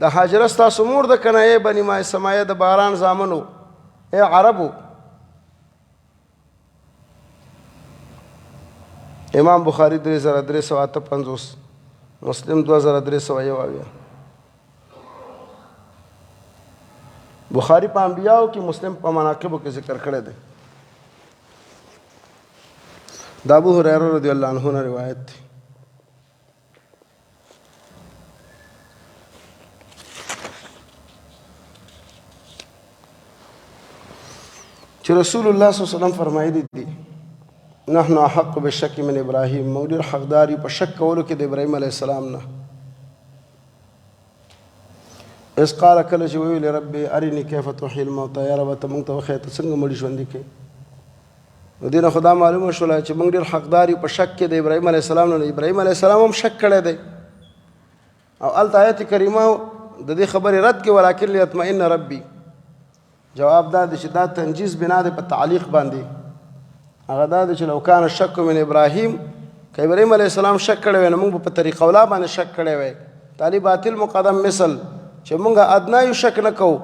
د هاجره ستاسو مور ده که نه ای بني ماء السما د باران زامنو ای عربو امام بخاری 3358 مسلم 2301 بخاری په انبیاو کې مسلم په مناقبو کې ذکر کړی دی د ابو هریره رضی الله عنه نه روایت دی چې رسول الله صلی الله علیه وسلم فرمایلی دي نحن احق بالشک من ابراهیم موږ ډېر حقدار یو په شک کولو کې د ابراهیم علیه السلام نه اس قال کله چې ویل ربي ارني كيف تحيي الموتى یا رب ته موږ ته وښیه ته څنګه مړي ژوندي کړې نو دې نه خدا معلومه شوله چې موږ ډېر حقدار یو په شک کې د ابراهیم علیه السلام نه ابراهیم علیه السلام هم شک کړی دی او هلته آیت کریمه د دې خبرې رد کې ولکن لیطمئن ربي جواب دا دی چې دا تنجیز بنا دی په تعلیق باندې. هغه دا دی چې لو کان الشک من ابراهیم، که ابراهیم علیه السلام شک کړی وی نو موږ په طریقه اولا باندې شک کړی وی. تعالی باطل مقدم مثل چې موږ ادنا یو شک نه کوو،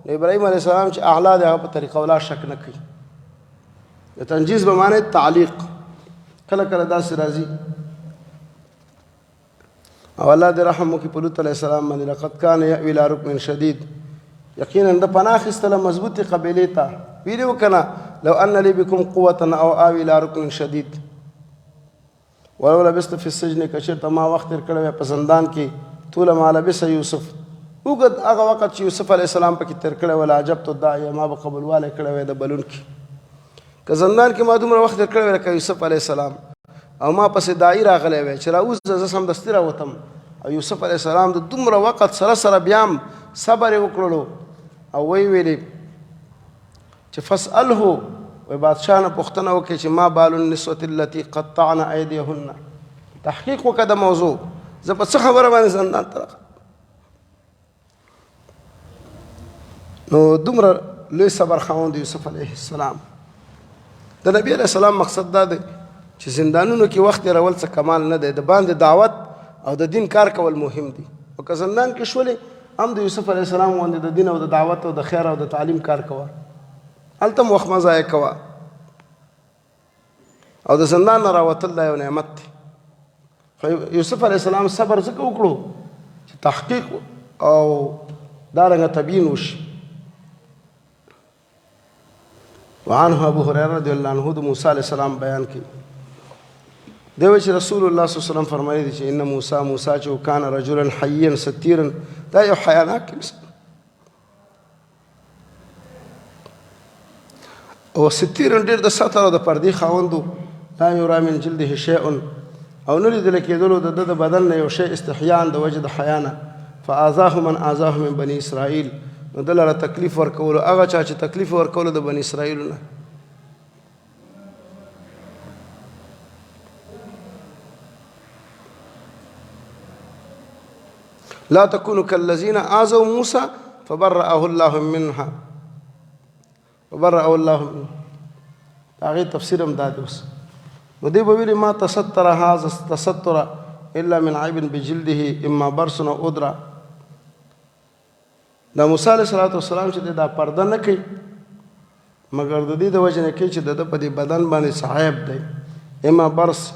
ابراهیم علیه السلام چې اعلی دی هغه په طریقه اولا شک نه کوي. د تنجیز به معنی تعلیق کله کله داسې راځي. او الله دې رحم وکړي په لوط علیه السلام باندې، لقد کان یأوی الی رکن شدید، یقینا د پناه اخیستله مضبوطې قبیلې ته. ویلي و که نه لو ان لی بکم قوة او آوی الی رکن شدید ولو لبست فی السجن، که چېرته ما وخت تېر کړی وی په زندان کې طول ما لبس یوسف، اوږد هغه وخت چې یوسف علیه السلام پکې تېر کړی و، لعجبت الداعیه، ما به قبولوالی کړی وی د بلونکي. که زندان کې ما دومره وخت تېر کړی وی لکه یوسف علیه السلام، او ما پسې داعي راغلی وی چې راوځه زه سمدستي راوتم، او یوسف علیه السلام د دومره وخت سره بیا هم صبر یې وکړلو او وی ویلې چې فاسأله، وی بادشاه نه پوښتنه وکړي چې ما بال النسوة التي قطعن ایدیهن. تحقیق وکړه د موضوع، زه په څه خبره باندې زندان ته راغلم. نو دومره لوی صبر خاوند یوسف علیه السلام. د نبی علیه السلام مقصد دا دی چې زندانونو کې وخت تېرول څه کمال نه دی، د باندې دعوت او د دین کار کول مهم دي. او که زندان کې شولې هم د یوسف علیه السلام غوندې د دین او د دعوت او د خیر او د تعلیم کار کوه، هلته هم وخت مه ضایع کوه. او د زندان نه راوتل دا یو نعمت دی. خو یوسف علیه السلام صبر ځکه وکړو چې تحقیق او دارنګه تبیین وشي. وعنه ابو هريره رضی الله عنه د موسی علیه السلام بیان کوي، دی وایي چې رسول الله صلی الله علیه وسلم فرمایي دي چې ان موسی چې کان رجلا حیا ستیرا، دا یو حیاناک انسان او ستیرا ډېر د ستر او د پردې خاوندو، لا یرا من جلده شیء، او نه لیدل کېدلو د ده د بدن نه یو شی استحیان د وجه د حیا نه. فآذاه من آذاه من بني اسرائیل، نو ده لره تکلیف ورکولو هغه چا چې تکلیف ورکولو د بني اسرائیلو نه. لا تكونوا كالذين آذوا موسى فبرأه الله منها، فبرأه الله منه. هغې تفسیر هم دا دی. اوس نو دی به ویلي ما تستر هذا التستر الا من عیب بجلده اما برس او ادرا. دا موسی علیه السلام چې دا پرده نه کوي مګر د دې د وجې نه کوي چې د ده په دې بدن باندې څه عیب دی، اما برس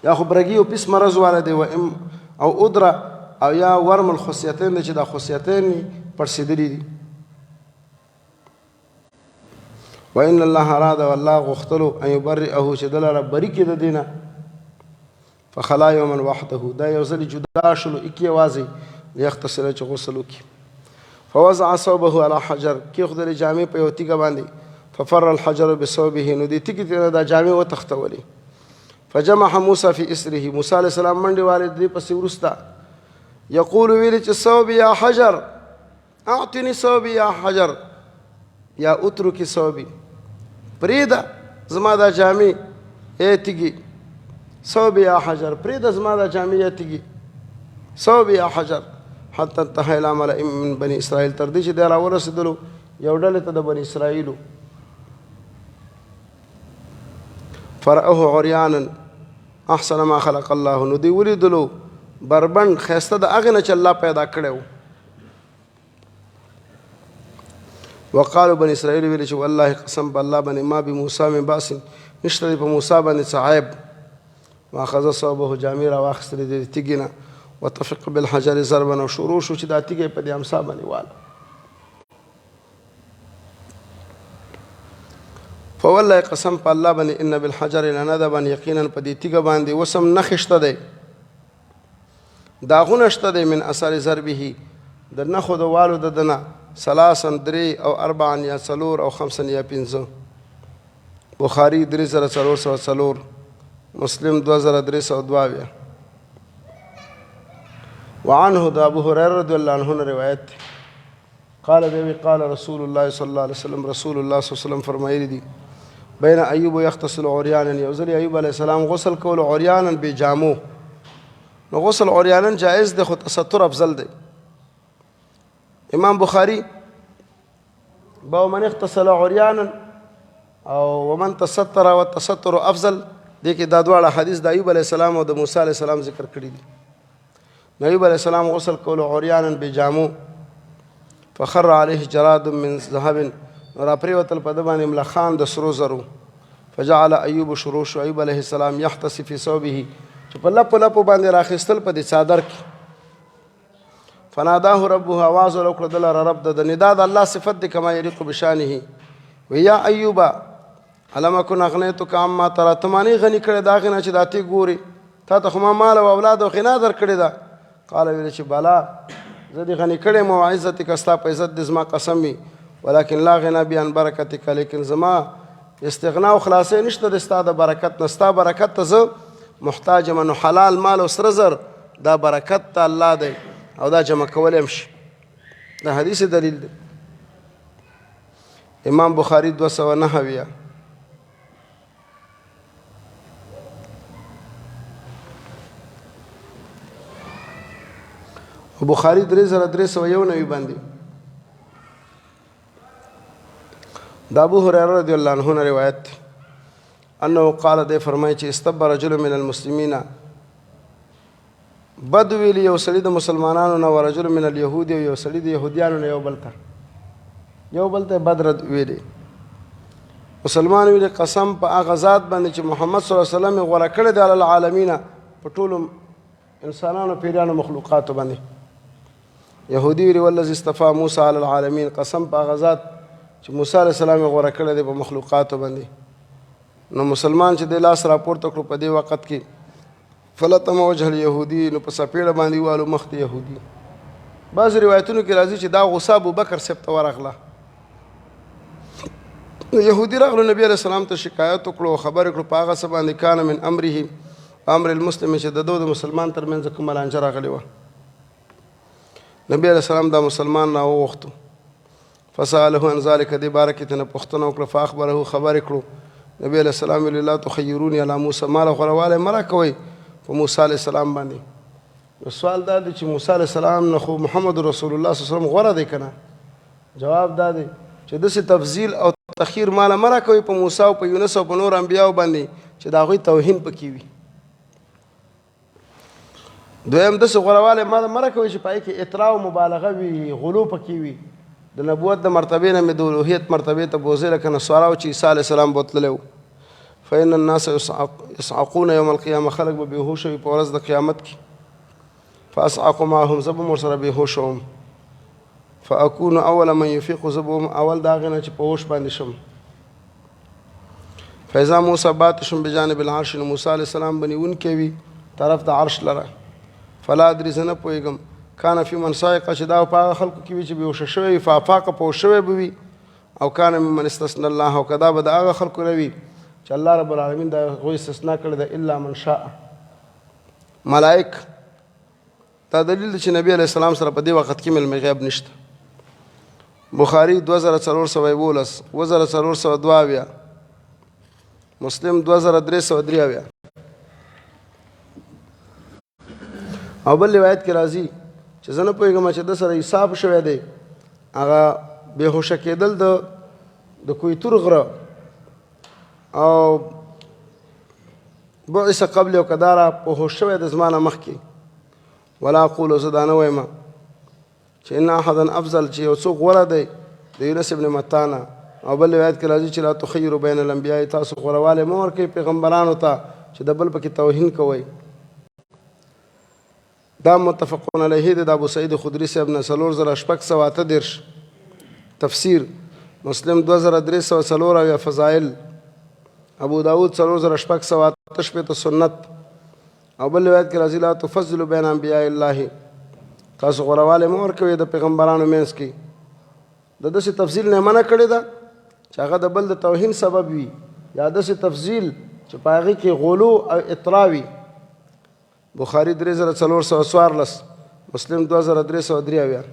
یا خو برګي او پیس مرض والا دی، او ادرا او یا ورم الخصیتین دی چې دا خصیتین پړسېدلي دي. وإن الله أراد والله غختلو أن يبرئه چې ده لره بري کړي د دې نه. فخلا یوما وحده، دا یو ځلې جدا شلو ایک یوازې لیغتسل چې غسل وکړي. فوضع ثوبه على حجر، کېښودلې جامې په یو تیږه باندې. ففر الحجر بثوبه، نو دې تیږې ته دا جامې وتښتولې. فجمع موسی فی اسره، موسی علیه السلام منډې والې د دې پسې وروسته یقول ویلې چې ثوبي یا حجر اعطني ثوبي یا حجر یا اترکي ثوبي، پرېږده زما دا جامې ای تیږې، ثوبي یا حجر، پرېږده زما دا جامې یا تیږې، ثوبي یا حجر، حتی انتهى الی ملئ من بني اسرائیل، تر دې چې دی راورسېدلو یو ډلې ته د بني اسرائیلو. فرأوه عریانا احسن ما خلق الله، نو دوی ولیدلو بربند ښایسته د هغې نه چې الله پیدا کړی و. وقالو بني اسرائیل ویلي چې والله قسم په الله باندې ما بموسی من باس، نشته دی په موسی باندې څه عیب. واخذ ثوبه، جامې راواخیستلې د دې تیږې نه. وتفق بالحجر ضربا، او شروع شو چې دا تیږه په دې امسا باندې واله. فوالله قسم په الله باندې ان بالحجر لندبا، یقینا په دې تیږه باندې وسم نښې شته دی، داغونه شته دی، من اثر ضربه، د نښو د والو د ده نه، ثلاثا درې او اربعا یا څلور او خمسا یا پنځه. بخاري 3404، مسلم 2322. وعنه د ابو هريره رضی الله عنه روایت دی، قال دی قال رسول الله صلی الله علیه وسلم، رسول الله صلی الله علیه وسلم فرمایلی دي بین ایوب یغتسل عریانا، یو ځل ایوب علیه السلام غسل کولو عریانا بې جامو. نو غسل عریانا جایز دی خو تستر افضل دی. امام بخاری با من اغتسل عریانا او ومن تستر والتستر افضل. دې کې دا دواړه حدیث د ایوب علیه السلام او د موسی علیه السلام ذکر کړي دي. ایوب علیه السلام غسل کولو عریانا بجامو فخر علیه جراد من ذهب، را پریوتل په ده باندې ملخان د سرو زرو. فجعل ایوب شروش، ایوب علیه السلام یحتسي فی ثوبه، چې په لپو لپو باندې راخیستل په دې څادر کې. فناداه ربه، آواز ورکړه د لره رب د ندا د الله صفت دی کما یلیق بشانه. وی یا ایوب الم اکن اغنیتک عما ترى، ته ما نه غني کړې دا غنه چې دا تی ګوري، تا ته خو ما مال او اولاد او غنا در کړې ده. قال ویل چې بلا زه دې غني کړې مو عزتک، ستا په عزت دې زما قسم وي، ولکن لا غنا بیان برکتک، لیکن زما استغنا او خلاصې نشته د ستا د برکت نه. ستا برکت ته زه محتاج یم، نو حلال مال او سره زر دا برکت ته الله دی او دا جمع کولی هم شي. دا حدیث دلیل دی. امام بخاری 209 بخاری 3391 باندې دا ابو هريره رضی الله عنه نے روایت تھی انه قال دے فرمائے چې استب رجل من المسلمین، بد ویلی یو سړي د مسلمانانو نه، ورجل من اليهود، یو سړي د يهوديانو نه یو بل ته بد رد ویلی. مسلمان ویلی قسم په هغه ذات باندې چې محمد صلی الله علیه وسلم غوره کړی دی علی العالمین، په ټولو انسانانو پیرانو مخلوقاتو باندې. يهودي ویلی والذي استفى موسی علی العالمین، قسم په هغه ذات چې موسی علیه السلام غوره کړی دی په مخلوقاتو باندې. نو مسلمان چې د لاس راپورته کړو په دې وخت کې فلتم وجه اليهودي، نو په سپېړه باندې والو مخ د يهودي. بعض روایتونو کې راځي چې دا غصه ابوبکر صاحب ته ورغله. يهودي راغلو نبی علیه السلام ته شکایت وکړو، خبرې کړو په هغه څه باندې کان من امره امر المسلم، چې د د مسلمان ترمنځ کومه لانجه راغلې وه. نبی علیه السلام دا مسلمان راوغوښتو، فسأله عن ذلك، دې باره کې ترنه پوښتنه وکړه. فاخبره، خبرې کړو. نبی علیه السلام ویل لا تخیروني علی موسی، ماله غوروالی مه راکوئ په موسی علیه السلام باندې. نو سوال دا دی چې موسی علیه السلام نه خو محمد رسول الله صلی الله علیه وسلم غوره دی که نه؟ جواب دا دی چې داسې تفضیل او تخیر ماله مه راکوئ په موسی او په یونس او په نور انبیاو باندې چې د هغوی توهین پکې وي. دویم داسې غوروالی ماله مه راکوئ چې په هغې کې اطراء او مبالغه وي، غلو پکې وي. د نبوت د مرتبې نه مې د الوهیت مرتبې ته بوځې لکه نصاراو چې عیسی علیه السلام بوتللی و. فإن الناس يصعقون يوم القيامة، خلق به بېهوشه وي په ورځ د قیامت کې. فأصعق معهم، زه به هم ورسره بېهوشه وم. فأكون أول من يفيق، زه به هم اول د هغې نه چې په هوش باندې شم. فإذا موسی باتش بجانب العرش، نو موسی علیه السلام به نیونکی وي طرف د عرش لره. فلا ادري، زه نه پوهېږم کان فی من سایقه، چې دا په هغه خلکو کې وي چې بېهوشه شوی وي، فافاقه په هوش شوی به وي، او کان ممن استثنى الله، او که دا به د هغه خلکو نه وي چې الله رب العالمین دا هغوی استثنا کړی ده، الا من شاء ملائک. دا دلیل دی چې نبی علیه السلام سره په دې وخت کې علم غیب نشته. بخاري 2411، 2402، مسلم 2303. او بل روایت کې راځي چې زه نه پوهېږم چې ده سره حساب شوی دی، هغه بېهوشه کېدل د کویتور غره او بعث قبل او کداره په هوش شوی د زمانه مخکې. ولا اقول، زه دا نه وایم چې ان احدا افضل، چې یو څوک غوره دی د یونس ابن متی نه. او بل روایت کې راځي چې لا تخیروا بین الانبیاء، تاسو غوروالی مه ورکوئ پیغمبرانو ته چې د بل پکې توهین کوئ. دا متفقون علیه دی د ابو سعید خدري صاحب نه 4638 تفسیر، مسلم 2304 فضائل، ابو داود 4608 سنت. او بل روایت کې راځي لا تفضلوا بین انبیاء الله، تاسو غوروالی مه ورکوئ د پیغمبرانو منځ کې. د داسې تفضیل نه منع کړې ده چې هغه د بل د توهین سبب وي، یا داسې تفضیل چې په هغې کې غلو او اطراء وي. بخاري 3414، مسلم 2303.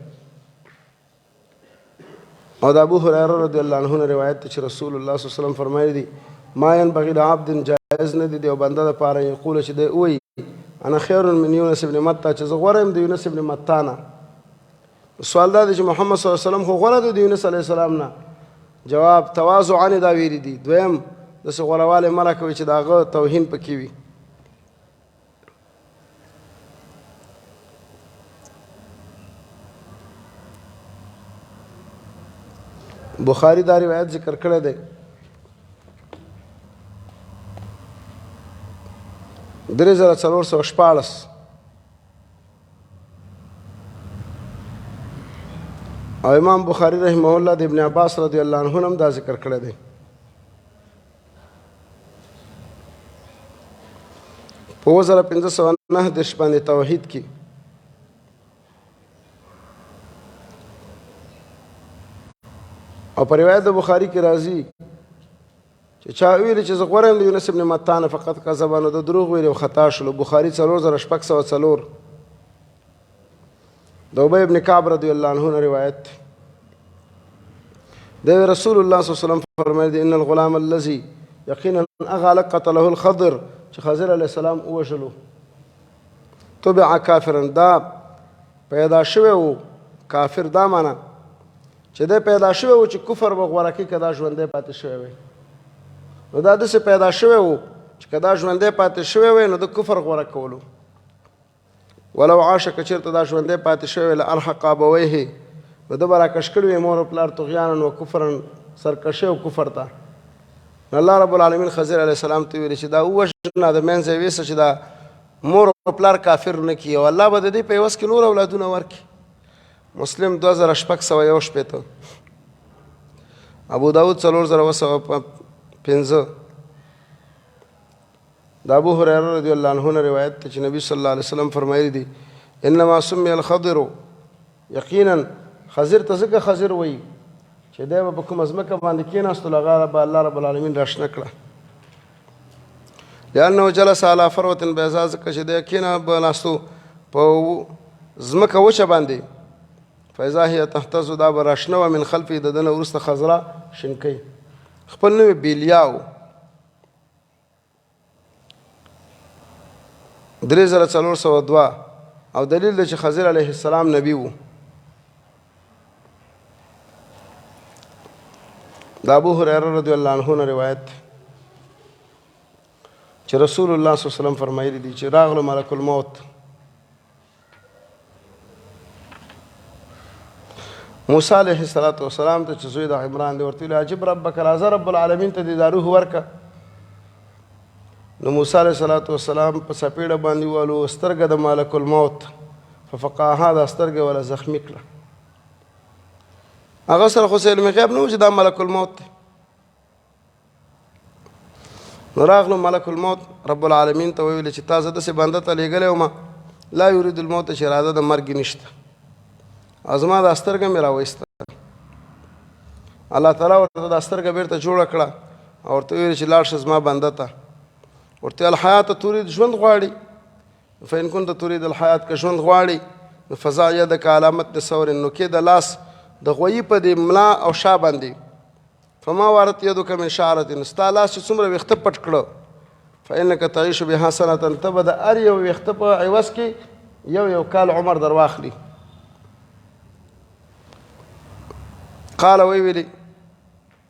او د ابو هريره رضی الله عنه روایت ته چې رسول الله صلی الله علیه وسلم فرمایلی دي ما ينبغي لعبد، جائز نه دی د یو بنده دپاره یقول چې دی ووایي انا خیر من یونس ابن متی، چې زه غوره یم د یونس ابن متی نه. سوال دا دی چې محمد صلی الله علیه وسلم خو غوره دی د یونس علیه السلام نه، جواب تواضعا دا ویلي دي. دویم داسې غورهوالی مه راکوئ چې د هغه توهین پکې وي. بخاري دا روایت ذکر کړی دی. 3414 او امام بخاری رحمه الله د ابن عباس رضی الله عنه هم دا ذکر کړی دی. په 1509 باندې توحید کې او په روایت د بخاری کې راځي چې چا ویلي چې زه غوره یم د یونس ابن متا نه فقط کذب، نو د دروغ ویلي او خطا شلو. بخاري 4604 د ابی ابن کعب رضی الله عنه نه روایت دی. رسول الله صلی الله علیه وسلم فرمایي ان الغلام الذي یقینا هغه قتله الخضر چې خضر علیه السلام ووژلو تبع کافرا، دا پیدا شوی و کافر. دا معنا چې دی پیدا شوی و چې کفر به غوره کړي که دا ژوندی پاتې شوی وی. نو دا داسې پیدا شوی و چې که دا ژوندی پاتې شوی وی نو د کفر غوره کولو. ولو عاشه که چېرته دا ژوندی پاتې شوی وی لالحق ابویه نو ده به راکش کړي وی مور او پلار طغیانا و کفرا، سرکشي او کفر ته. نو الله رب العالمین خضر علیه السلام ته ویلي چې دا ووژنه د منځه یې ویسه چې دا مور او پلار کافر نه کړي او الله به د دې په عوض کې نور اولادونه ورکړي. مسلم 2615 ابو داود 4205 د ابو هريره رضی الله عنه روایت ته چې نبی صلی الله علیه وسلم فرمایلی دي انما سمي الخضر، یقینا خضر ته ځکه خضر وایي چې دی به په کومه ځمکه باندې کېناستو هغه به الله رب العالمین راشنه کړه. لأنه جلس على فروة بيضاء، ځکه چې دی کېنه به ناستو په ځمکه وچه باندې. فاذا هي تهتز، دا به راشنه وه من خلفې د ده نه وروسته خضره شینکۍ. خپل نوم یې بیلیا و. 3402 او دلیل دی چې خضر علیه السلام نبی و. د ابو هريره رضی الله عنه روایت چې رسول الله صلی الله علیه وسلم فرمایلی دي چې راغلو ملک الموت موسی علیه السلام ته چې زوی د عمران دی ورته ویل عجب ربک راځه رب العالمین ته دې دا روح ورکه. نو موسی علیه السلام په څپېړه باندې والو سترګه د ملک الموت ففقاها، دا سترګه ولا زخمي کړه. هغه سره خو علم غیب نه و چې دا ملک الموت دی. نو راغلو ملک الموت رب العالمین ته ویل چې تا زه داسې بنده ته لېږلی وم لا یرید الموت، چې اراده د مرګ نشته، او زما دا سترګه مې راویسته. الله تعالی ورته دا سترګه بیرته جوړه کړه او ورته ویل چې لاړ شه زما بنده ته. ورته الحیات ترید، ژوند غواړي. فإن كنت تريد الحیات، که ژوند غواړي نو فضع یدک علی متن ثور، نو کې د لاس د غویي په دې ملا او شا باندې. فما وارت یدک من شعرة، ستا لاس چې څومره ویښته پټ کړه فإنک تعیش بها سنة، ته به د هر یو ویښته په عوض کې یو کال عمر در واخلي. قال ویلي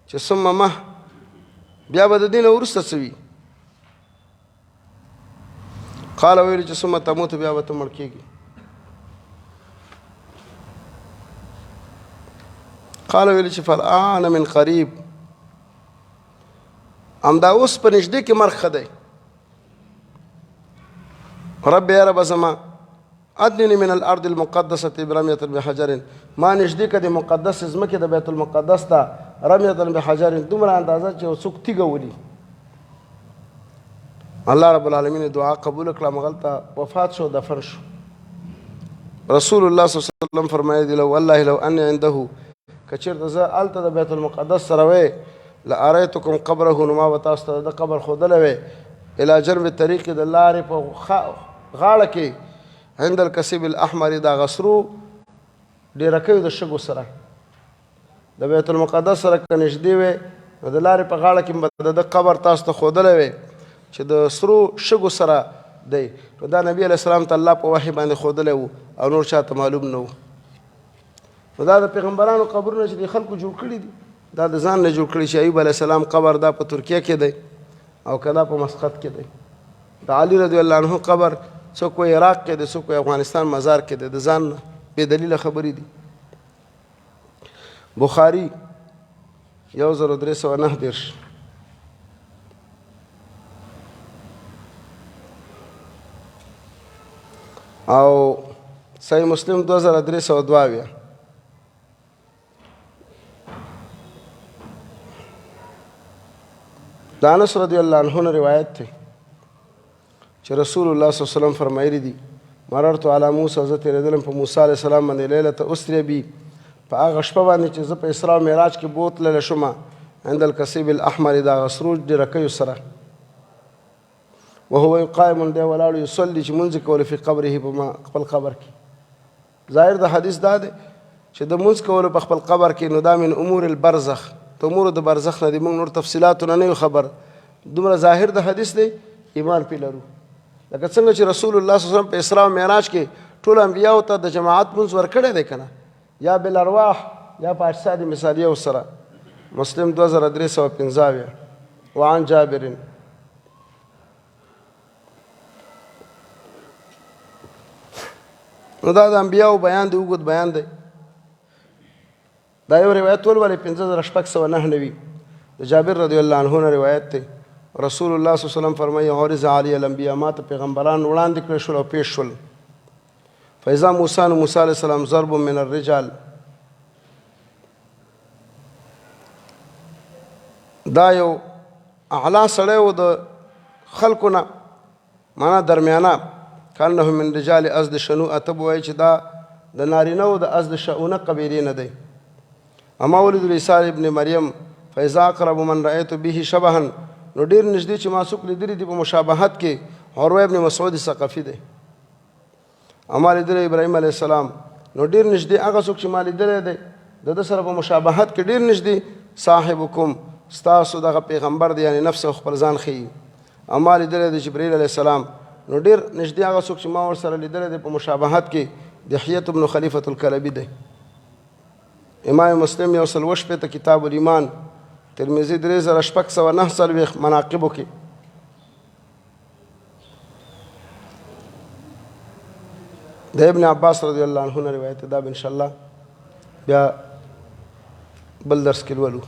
چې ثم مه، بیا به د دې نه وروسته څه وي؟ قال ویلي چې ثم تموت، بیا به ته مړ کېږي. قال ویلي چې فالآن من قریب، همدا اوس په نږدې کې مرګ ښه دی. رب یا رب زما ادنني من الارض المقدسه برميه بحجر، ما نږدې که د مقدس ځمکې د بیت المقدس ته رميه بحجر، دومره اندازه چې څوک تیږه ولي. الله رب العالمین دعا قبول کړه، مغلطه وفات شو، دفن شو. رسول الله صلی الله علیه وسلم فرمایي لو والله لو اني عنده، که چېرته زه هلته د بیت المقدس سره وی لأریتکم قبره، نو ما به تاسو ته د قبر ښودلی وی الی جنب طریق، د لارې په غاړه کې عند الکسب الاحمر، دا غسرو ډیرکیو د شګو سره د بیت المقدس سره که نږدې وی نو د لارې په غاړه کې به د قبر تاسو ته ښودلی وی چې د سرو شګو سره دی. نو دا نبی علیه السلام ته الله په وحی باندې ښودلی و او نور چاته معلوم نه و. نو دا د پیغمبرانو قبرونه چې د خلکو جوړ کړي دي دا د ځان نه جوړ کړي چې ایوب علیه السلام قبر دا په ترکیه کې دی او که دا په مسقط کې دی. د علي رضی الله عنه قبر څوک وایي عراق کې دی، څوک وایي افغانستان مزار کې دی. د ځان نه بې دلیله خبرې دي. بخاري 1309 او صحیح مسلم 2322. د انس رضی الله عنه نه روایت دی چې رسول الله صلی الله علیه وسلم فرمایلی دي مررت علی موسی، زه تېرېدلم په موسی علیه السلام باندې لیلة اسری بي، په هغه شپه باندې چې زه په اسراء او معراج کې بوتللی شوم عند الکثیب الاحمر، د هغه سرو ډیرکیو سره. وهو قائم دی ولاړ یصلي چې مونځ کول فی قبره په خپل قبر کې. ظاهر د حدیث دا دی چې د مونځ کولو په خپل قبر کې نو دا من امور البرزخ، د امور د برزخ نه دي. موږ نور تفصیلاتونه نه یو خبر، دومره ظاهر د حدیث دی ایمان پې لرو. لکه څنګه چې رسول الله صلی الله علیه وسلم په اسراء او معراج کې ټولو انبیاو ته د جماعت مونځ ورکړی دی که نه، یا بالارواح یا په اجساد مثالیه سره. مسلم 2315. وعن جابر نو دا د انبیاو بیان دی، اوږد بیان دی. دا یو روایت ټول ولې 5609 د جابر رضی الله عنه نه روایت دی. رسول الله صلی الله علیه وسلم فرمایي عرض علی الانبیاء، ما ته پیغمبران وړاندې کړی شول او پیش شول. فاذا موسی نو موسی علیه السلام ضرب من الرجال، دا یو اعلی سړی و د خلکو نه، معنا درمیانه. کانه من رجال ازد شنوء، ته به وایي چې دا د نارینهو د ازد شؤونه قبیلې نه دی. اما ولد عیسی ابن مریم فاذا اقرب من رأیت به شبها، نو ډېر نږدې چې ما څوک لیدلي دي په مشابهت کې عروه ابن مسعود ثقفي دی. اما لیدلی ابراهیم علیه السلام، نو ډېر نږدې هغه څوک چې ما لیدلی دی د ده سره په مشابهت کې ډېر نږدې صاحبکم، ستاسو دغه پیغمبر دی، یعنی نفس او خپل ځان ښیي. اما لیدلی د جبرائیل علیه السلام، نو ډېر نږدې هغه څوک چې ما ورسره لیدلی دی په مشابهت کې دحیة ابن خلیفة الکلبي دی. امام مسلم 140 کتاب الایمان، ترمذی 3609 مناقبو کې. د ابن عباس رضی الله عنه روایت دا ان شاء الله بیا بل درس کې ولولو.